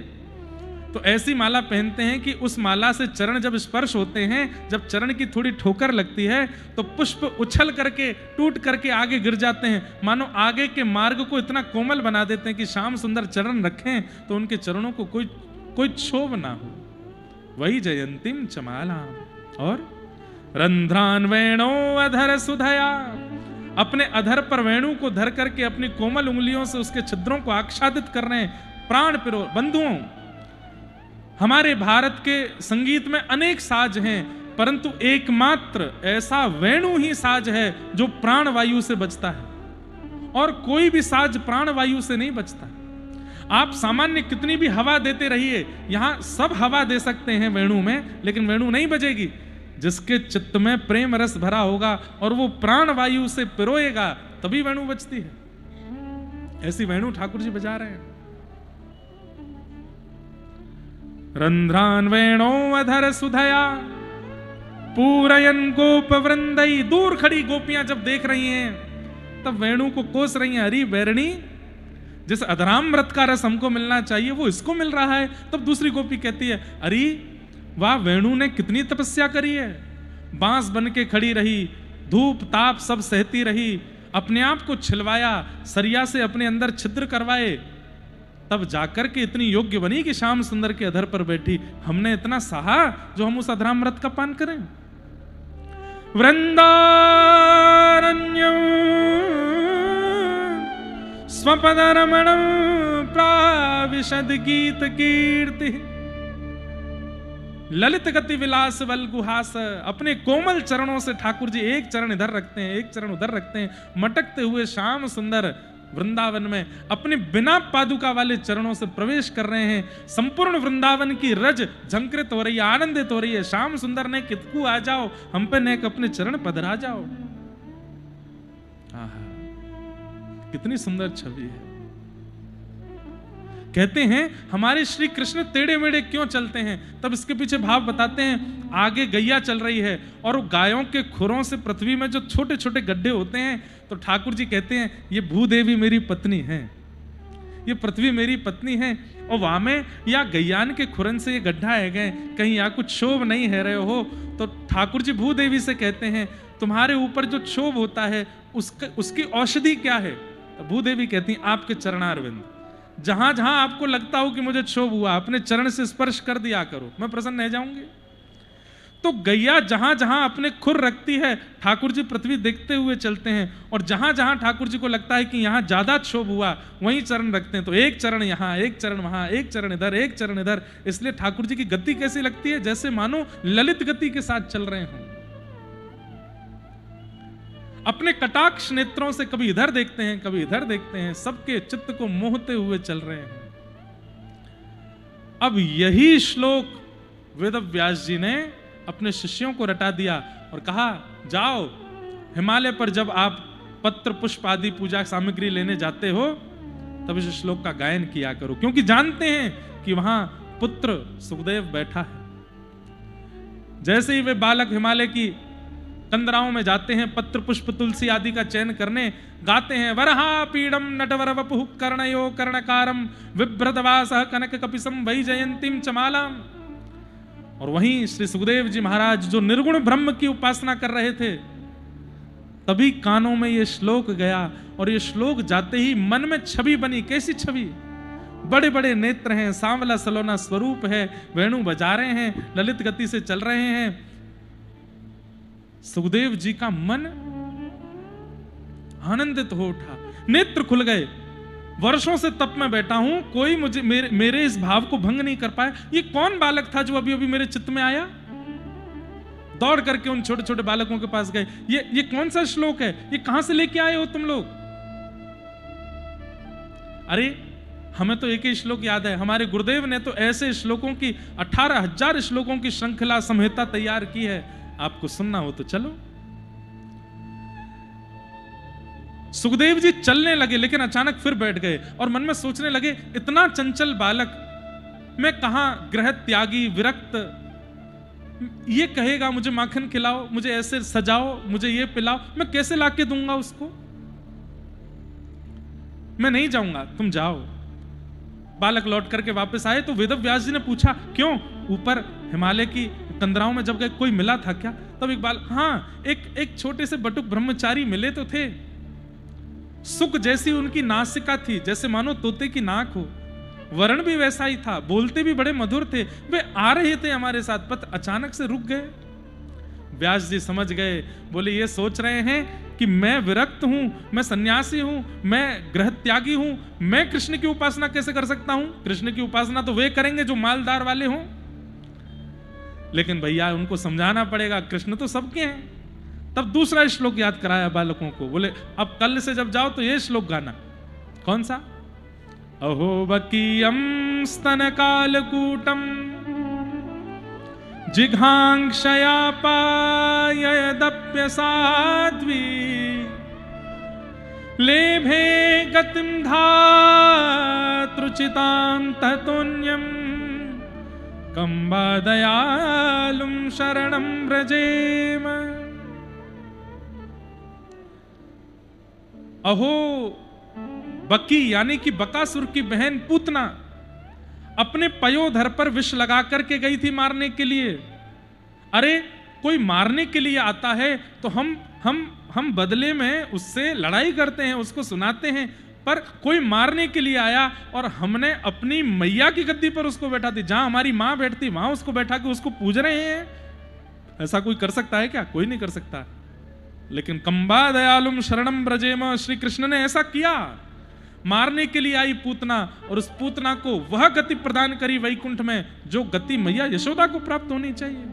तो ऐसी माला पहनते हैं कि उस माला से चरण जब स्पर्श होते हैं, जब चरण की थोड़ी ठोकर लगती है तो पुष्प उछल करके टूट करके आगे गिर जाते हैं, मानो आगे के मार्ग को इतना कोमल बना देते हैं कि श्याम सुंदर चरण रखें तो उनके चरणों को कोई क्षोभ ना हो। वही जयंतीम चमाला। और रंध्रान वेणो अधर सुधया, अपने अधर पर वेणु को धर करके अपनी कोमल उंगलियों से उसके छिद्रों को आच्छादित कर रहे हैं। प्राण पिरो बंधुओं, हमारे भारत के संगीत में अनेक साज हैं, परंतु एकमात्र ऐसा वेणु ही साज है जो प्राण वायु से बजता है, और कोई भी साज प्राण वायु से नहीं बजता। आप सामान्य कितनी भी हवा देते रहिए, यहां सब हवा दे सकते हैं वेणु में, लेकिन वेणु नहीं बजेगी। जिसके चित्त में प्रेम रस भरा होगा और वो प्राण वायु से पिरोएगा तभी वेणु बजती है। ऐसी वेणु ठाकुर जी बजा रहे हैं। रंध्रान वेणो अधर सुधया पूरयन गोप वृंदई, दूर खड़ी गोपियां जब देख रही हैं तब वेणु को कोस रही हैं, हरी बैरणी जिस अधरामृत का रस हमको मिलना चाहिए वो इसको मिल रहा है। तब दूसरी गोपी कहती है, अरे वाह, वेणु ने कितनी तपस्या करी है, बांस बन के खड़ी रही, धूप ताप सब सहती रही, अपने आप को छिलवाया, सरिया से अपने अंदर छिद्र करवाए, तब जाकर के इतनी योग्य बनी कि श्याम सुंदर के अधर पर बैठी। हमने इतना सहा जो हम उस अधरामृत का पान करें। वृंदारण्यम स्वपदरमणम प्राविशद गीत कीर्ति, ललित गति विलास वल गुहास, अपने कोमल चरणों से ठाकुर जी एक चरण इधर रखते हैं, एक चरण उधर रखते हैं, मटकते हुए श्याम सुंदर वृंदावन में अपने बिना पादुका वाले चरणों से प्रवेश कर रहे हैं। संपूर्ण वृंदावन की रज झंकृत हो रही है, आनंदित हो रही है। श्याम सुंदर ने कितकू आ जाओ, हम पे नेक अपने चरण पधरा जाओ। आहा, कितनी सुंदर छवि है। कहते हैं हमारे श्री कृष्ण टेढ़े मेढ़े क्यों चलते हैं, तब इसके पीछे भाव बताते हैं। आगे गैया चल रही है और गायों के खुरों से पृथ्वी में जो छोटे छोटे गड्ढे होते हैं, तो ठाकुर जी कहते हैं ये भूदेवी मेरी पत्नी है, ये पृथ्वी मेरी पत्नी है। और वहां में या गैयान के खुरन से ये गड्ढा है गए, कहीं यहाँ कुछ क्षोभ नहीं है रहे हो, तो ठाकुर जी भूदेवी से कहते हैं तुम्हारे ऊपर जो क्षोभ होता है उसकी औषधि क्या है। तो भूदेवी कहती हैं आपके चरणारविंद, जहां जहां आपको लगता हो कि मुझे क्षोभ हुआ, अपने चरण से स्पर्श कर दिया करो, मैं प्रसन्न रह जाऊंगी। तो गैया जहां जहां अपने खुर रखती है, ठाकुर जी पृथ्वी देखते हुए चलते हैं, और जहां जहां ठाकुर जी को लगता है कि यहां ज्यादा क्षोभ हुआ वहीं चरण रखते हैं। तो एक चरण यहां, एक चरण वहां, एक चरण इधर, एक चरण इधर। इसलिए ठाकुर जी की गति कैसी लगती है, जैसे मानो ललित गति के साथ चल रहे हों। अपने कटाक्ष नेत्रों से कभी इधर देखते हैं, कभी इधर देखते हैं, सबके चित्त को मोहते हुए चल रहे हैं। अब यही श्लोक वेद व्यास जी ने अपने शिष्यों को रटा दिया और कहा जाओ हिमालय पर जब आप पत्र पुष्प आदि पूजा सामग्री लेने जाते हो तब इस श्लोक का गायन किया करो, क्योंकि जानते हैं कि वहां पुत्र सुखदेव बैठा है। जैसे ही वे बालक हिमालय की कंदराओं में जाते हैं पत्र पुष्प तुलसी आदि का चयन करने, गाते हैं वरहा पीडम नटवर वपुः कर्णयो कर्णकारम विभ्रतवासः कनक कपिसम वैजयंतीम चमालाम। और वहीं श्री सुखदेव जी महाराज जो निर्गुण ब्रह्म की उपासना कर रहे थे, तभी कानों में ये श्लोक गया, और ये श्लोक जाते ही मन में छवि बनी। कैसी छवि? बड़े बड़े नेत्र हैं, सांवला सलोना स्वरूप है, वेणु बजा रहे हैं, ललित गति से चल रहे हैं। सुखदेव जी का मन आनंदित हो उठा, नेत्र खुल गए। वर्षों से तप में बैठा हूं, कोई मुझे मेरे इस भाव को भंग नहीं कर पाया। ये कौन बालक था जो अभी अभी मेरे चित्त में आया? दौड़ करके उन छोटे छोटे बालकों के पास गए। ये कौन सा श्लोक है? ये कहां से लेके आए हो तुम लोग? अरे हमें तो एक ही श्लोक याद है, हमारे गुरुदेव ने तो ऐसे श्लोकों की 18,000 श्लोकों की श्रृंखला संहिता तैयार की है। आपको सुनना हो तो चलो। सुखदेव जी चलने लगे, लेकिन अचानक फिर बैठ गए और मन में सोचने लगे, इतना चंचल बालक, मैं कहां ग्रह त्यागी विरक्त, ये कहेगा मुझे माखन खिलाओ, मुझे ऐसे सजाओ, मुझे ये पिलाओ, मैं कैसे लाके दूंगा उसको? मैं नहीं जाऊंगा, तुम जाओ। बालक लौट करके वापस आए तो वेदव्यास जी ने पूछा, क्यों ऊपर हिमालय की कंदराओं में जब गए कोई मिला था क्या? तब एक बालक, हाँ एक छोटे से बटुक ब्रह्मचारी मिले तो थे। सुख जैसी उनकी नासिका थी, जैसे मानो तोते की नाक हो, वर्ण भी वैसा ही था, बोलते भी बड़े मधुर थे। वे आ रहे थे हमारे साथ, पर अचानक से रुक गए। व्यास जी समझ गए, बोले ये सोच रहे हैं कि मैं विरक्त हूं, मैं सन्यासी हूं, मैं ग्रह त्यागी हूं, मैं कृष्ण की उपासना कैसे कर सकता हूं? कृष्ण की उपासना तो वे करेंगे जो मालदार वाले हों। लेकिन भैया उनको समझाना पड़ेगा, कृष्ण तो सबके हैं। तब दूसरा श्लोक याद कराया बालकों को, बोले अब कल से जब जाओ तो ये श्लोक गाना। कौन सा? अहो बकीयम स्तन कालकूटम जिघांक्षया पायदप्य साध्वी लेभे गतिम धातृचितां ततोन्यम कंबा दयालुम शरणं व्रजेम। अहो बकी यानी कि बकासुर की बहन पूतना अपने पयोधर पर विष लगा करके गई थी मारने के लिए। अरे कोई मारने के लिए आता है तो हम बदले में उससे लड़ाई करते हैं, उसको सुनाते हैं, पर कोई मारने के लिए आया और हमने अपनी मैया की गद्दी पर उसको बैठा दी, जहां हमारी मां बैठती वहां उसको बैठा के उसको पूज रहे हैं। ऐसा कोई कर सकता है क्या? कोई नहीं कर सकता। लेकिन कंबा दयालुम शरणम ब्रजेम, श्री कृष्ण ने ऐसा किया। मारने के लिए आई पूतना और उस पूतना को वह गति प्रदान करी वैकुंठ में जो गति मैया यशोदा को प्राप्त होनी चाहिए।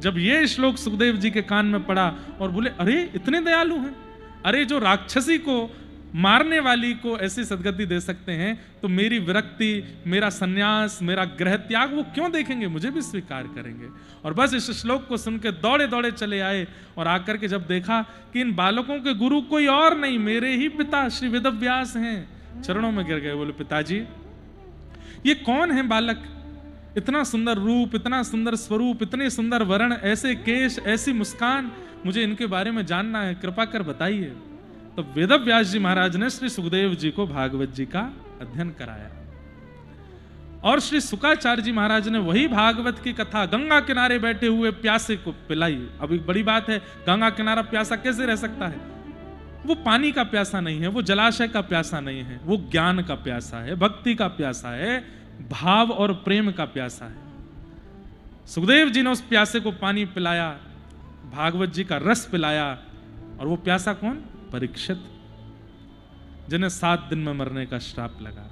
जब यह श्लोक सुखदेव जी के कान में पड़ा और बोले, अरे इतने दयालु हैं, अरे जो राक्षसी को मारने वाली को ऐसी सदगति दे सकते हैं, तो मेरी विरक्ति, मेरा सन्यास, मेरा ग्रह त्याग वो क्यों देखेंगे, मुझे भी स्वीकार करेंगे। और बस इस श्लोक को सुन के दौड़े दौड़े चले आए और आकर के जब देखा कि इन बालकों के गुरु कोई और नहीं, मेरे ही पिता श्री वेदव्यास हैं, चरणों में गिर गए। बोले, पिताजी ये कौन है बालक? इतना सुंदर रूप, इतना सुंदर स्वरूप, इतने सुंदर वर्ण, ऐसे केश, ऐसी मुस्कान, मुझे इनके बारे में जानना है, कृपा कर बताइए। तो वेदव्यास जी महाराज ने श्री सुखदेव जी को भागवत जी का अध्ययन कराया और श्री शुकाचार्य जी महाराज ने वही भागवत की कथा गंगा किनारे बैठे हुए प्यासे को पिलाई। अब एक बड़ी बात है, गंगा किनारा प्यासा कैसे रह सकता है? वो पानी का प्यासा नहीं है, वो जलाशय का प्यासा नहीं है, वो ज्ञान का प्यासा है, भक्ति का प्यासा है, भाव और प्रेम का प्यासा है। सुखदेव जी ने उस प्यासे को पानी पिलाया, भागवत जी का रस पिलाया। और वो प्यासा कौन? परीक्षित, जिन्हें 7 दिन में मरने का श्राप लगा।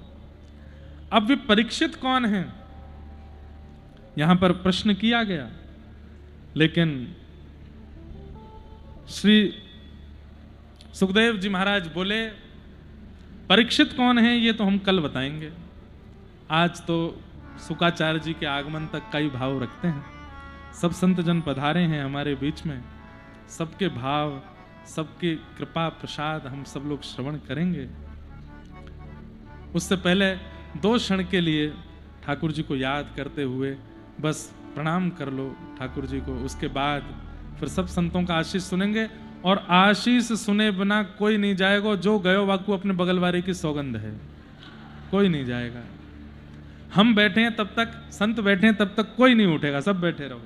अब वे परीक्षित कौन हैं, यहां पर प्रश्न किया गया। लेकिन श्री सुखदेव जी महाराज बोले, परीक्षित कौन है ये तो हम कल बताएंगे, आज तो शुकाचार्य जी के आगमन तक का ही भाव रखते हैं। सब संत जन पधारे हैं हमारे बीच में, सबके भाव, सबकी कृपा प्रसाद हम सब लोग श्रवण करेंगे। उससे पहले 2 क्षण के लिए ठाकुर जी को याद करते हुए बस प्रणाम कर लो ठाकुर जी को। उसके बाद फिर सब संतों का आशीष सुनेंगे। और आशीष सुने बिना कोई नहीं जाएगा। जो गयो वाकू अपने बगल वाले की सौगंध है, कोई नहीं जाएगा। हम बैठे हैं तब तक, संत बैठे हैं तब तक कोई नहीं उठेगा, सब बैठे रहो।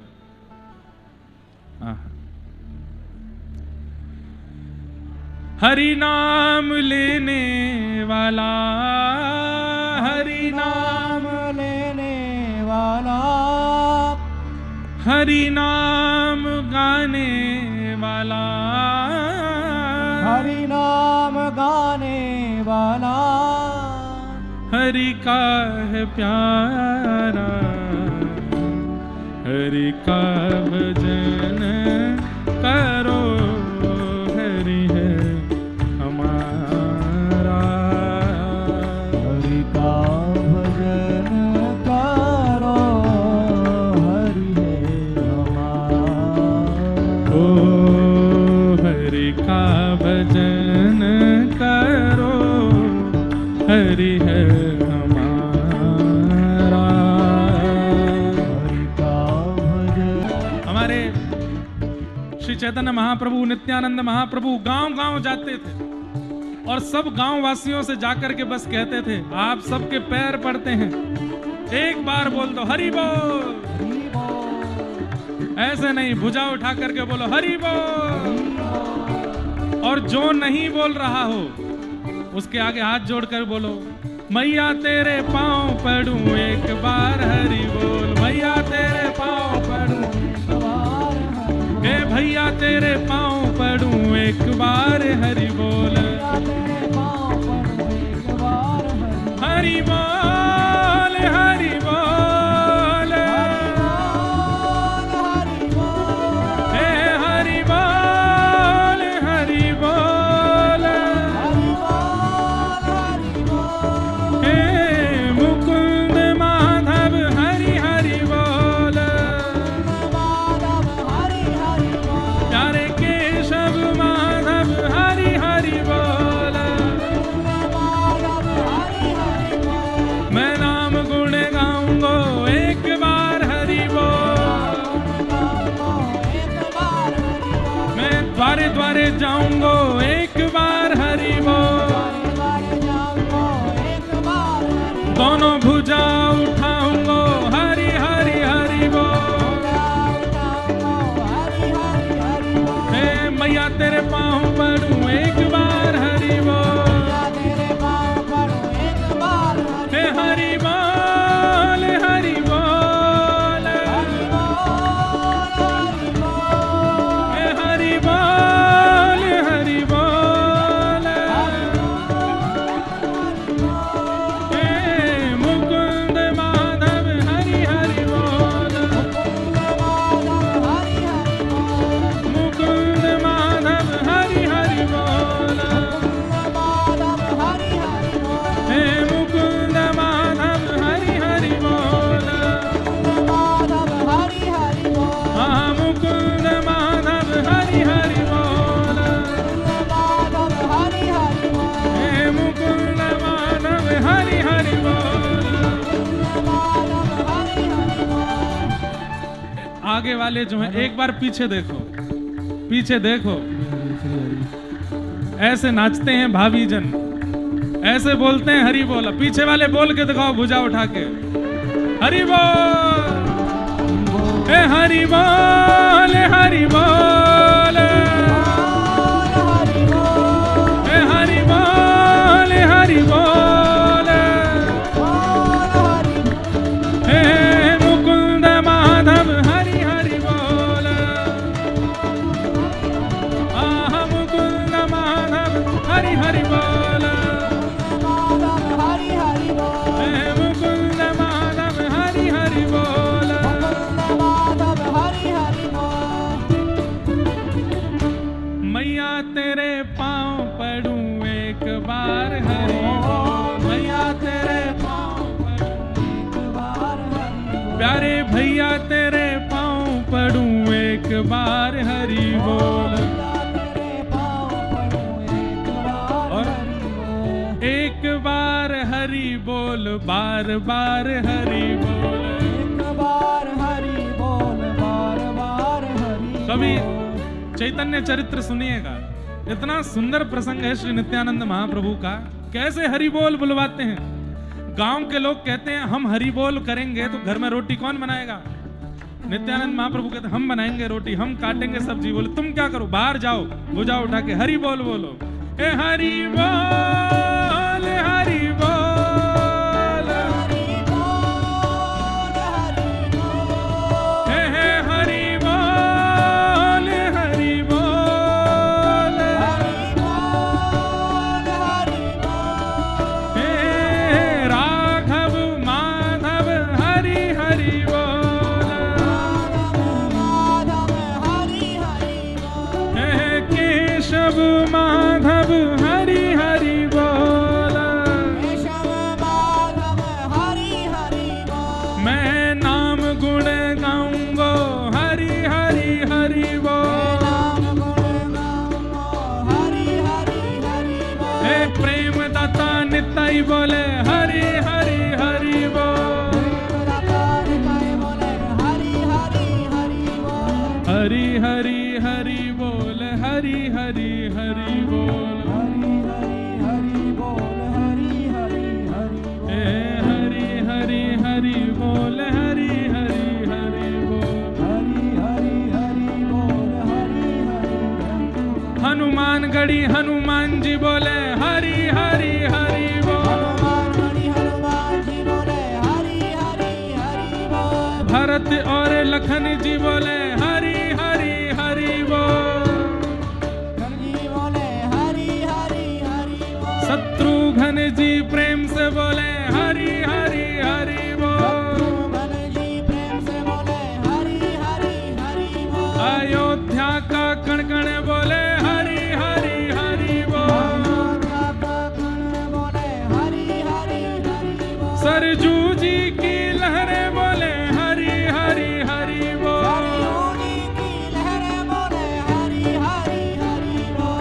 हरि नाम लेने वाला, हरि नाम लेने वाला, हरि नाम गाने वाला, हरि नाम गाने वाला, हरि का है प्यारा, हरि का भजन करो, हरि है हमारा, हरि का भजन करो, हरि है हमारा। ओ हरि का भजन करो, हरि है हमारा। हरि का भजन। हमारे श्री चैतन्य महाप्रभु, नित्यानंद महाप्रभु गांव-गांव जाते थे और सब गांव वासियों से जाकर के बस कहते थे, आप सबके पैर पड़ते हैं, एक बार बोल दो हरि बोल। ऐसे नहीं, भुजा उठा करके बोलो हरि बोल। और जो नहीं बोल रहा हो उसके आगे हाथ जोड़कर बोलो, मैया तेरे पांव पड़ूं एक बार हरि बोल, मैया तेरे पांव पड़ूं, हे भैया तेरे पांव पड़ूं एक बार हरि बोल, हरि बोल, हरि बोल, हे हरि बोल, हरि बोल, हे मुकुंद माधव हरि हरि बोल, प्यारे केशव माधव हरि हरि बोल, मैं नाम गुण गाऊंगा एक बार हरि बोल, मैं द्वारे द्वारे जाऊंगा एक बार हरि बोल, दोनों भुजा उठाऊंगा हरि हरि हरि बोल, हे मैया तेरे पाँव पड़ूं एक बार हरि बोल, हे हरि बोल, हरि बोल, हे हरि बोल, हरि बोल, हे मुकुंद माधव हरि हरि बोल, मुकुंद माधव हरि हरि बोल, हे मुकुंद माधव हरि हरि बोल, हाँ मुकुंद माधव हरि हरि बोल, हे मुकुंद माधव हरि हरि बोल। आगे वाले जो हैं एक बार पीछे देखो, पीछे देखो, ऐसे नाचते हैं भावी जन, ऐसे बोलते हैं हरि बोल। पीछे वाले बोल के दिखाओ भुजा उठा के, हरि बोल, हे हरि बोल, हरि बोल, हे हरि बोल, हरि बोल, हे मुकुंद माधव हरि हरि बोल, आह मुकुंद माधव हरि हरि बोल, हे मुकुंद माधव हरि हरि बोल, मैया तेरे पाँव पड़ूं एक बार हरि बोल, मैया तेरे पाँव पड़ूं एक बार हरि बोल, प्यारे भैया तेरे पाँव पड़ूं एक बार हरि बोल, और एक बार हरि बोल, बार बार हरि बोल, एक बार हरि बोल, बार बार हरि। कभी चैतन्य चरित्र सुनिएगा, इतना सुंदर प्रसंग है श्री नित्यानंद महाप्रभु का। कैसे हरि बोल बुलवाते हैं। गांव के लोग कहते हैं हम हरि बोल करेंगे तो घर में रोटी कौन बनाएगा। नित्यानंद महाप्रभु कहते हैं हम बनाएंगे रोटी, हम काटेंगे सब्जी। बोले तुम क्या करो, बाहर जाओ, भुजा उठा के हरि बोल बोलो। हे हरि बोल, हरि बोल, हरि बोल, हरि बोल, हे हरि बोल, हरि बोल, हरि बोल, हरि बोल, हे राघव माधव हरि हरि बोल, माधव हरि हरि बोल, हे केशव माधव हरि हरि बोल। केशव माधव हरि हरि बोल, मैं नाम गुण गाऊंगो हरि हरि हरि बोल। नाम गुण गाऊंगो हरि हरि हरि बोल, हे प्रेम दाता निताई बोले हरि हरि हरि बोल। हरि हरि हरि बोल, हरि हरि हरि बोल, हे हरि हरि हरि बोल, हरि हरि हरि बोल। हनुमान गढ़ी हनुमान जी बोले हरि हरि हरि बोल। भरत और लखन जी बोले हरि हरि हरि बोल। शत्रुघ्न जी प्रेम से बोले हरि हरि हरि बोल। अयोध्या का कण कण बोले हरि हरि हरि बोल। सरजू जी की लहरें बोले हरि हरि हरि बोल।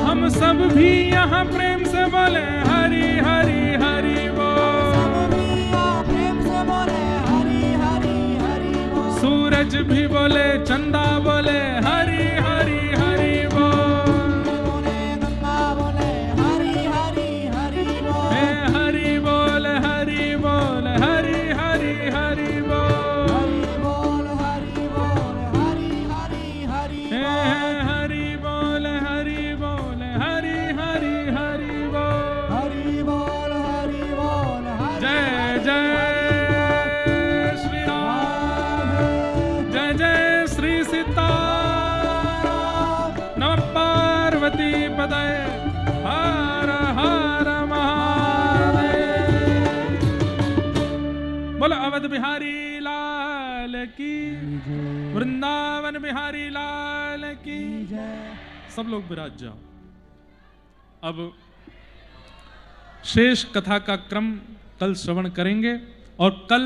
हम सब भी यहाँ प्रेम से बोले हरि हरि हरि बोल। सूरज भी बोले चंदा बोले हरि हरि हरि बोल। हे हरि बोल, हरि बोल, हरि हरि हरि बोल। हे हरि बोल, हरि बोल, हरि हरि हरि बोल। जय जय श्री राम, जय जय श्री सीताराम। नमः पार्वती पतये, हर हर महादेव। बोलो अवध बिहारी लाल की, वृंदावन बिहारी लाल की। सब लोग विराज जाओ। अब शेष कथा का क्रम कल श्रवण करेंगे और कल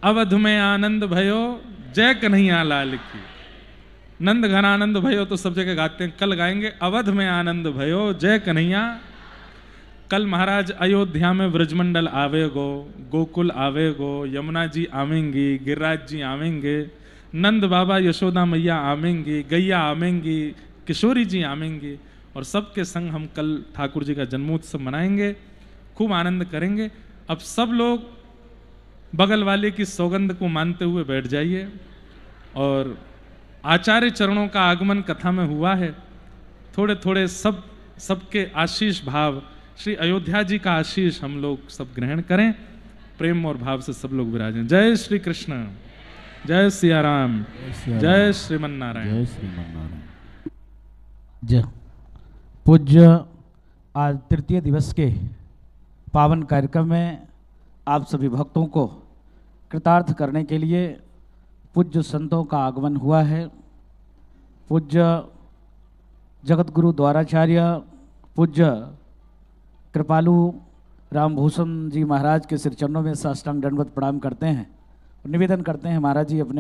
अवध में आनंद भयो जय कन्हैया लाल की। नंद घन आनंद भयो तो सब जगह गाते हैं, कल गाएंगे अवध में आनंद भयो जय कन्हैया। कल महाराज अयोध्या में ब्रजमंडल आवेगो, गोकुल आवेगो, यमुना जी आवेंगी, गिरिराज जी आवेंगे, नंद बाबा यशोदा मैया आवेंगी, गैया आवेंगी, किशोरी जी आवेंगी और सबके संग हम कल ठाकुर जी का जन्मोत्सव मनाएंगे, खूब आनंद करेंगे। अब सब लोग बगल वाले की सौगंध को मानते हुए बैठ जाइए। और आचार्य चरणों का आगमन कथा में हुआ है। थोड़े थोड़े सबके आशीष भाव, श्री अयोध्या जी का आशीष हम लोग सब ग्रहण करें। प्रेम और भाव से सब लोग विराजें। जय श्री कृष्ण, जय सिया राम, जय श्रीमन नारायण। जय श्रीमन नारायण। जय पूज्य आज तृतीय दिवस के पावन कार्यक्रम में आप सभी भक्तों को कृतार्थ करने के लिए पूज्य संतों का आगमन हुआ है। पूज्य जगतगुरु द्वाराचार्य पूज्य कृपालु रामभूषण जी महाराज के सिर चरणों में साष्टांग दंडवत प्रणाम करते हैं और निवेदन करते हैं महाराज जी अपने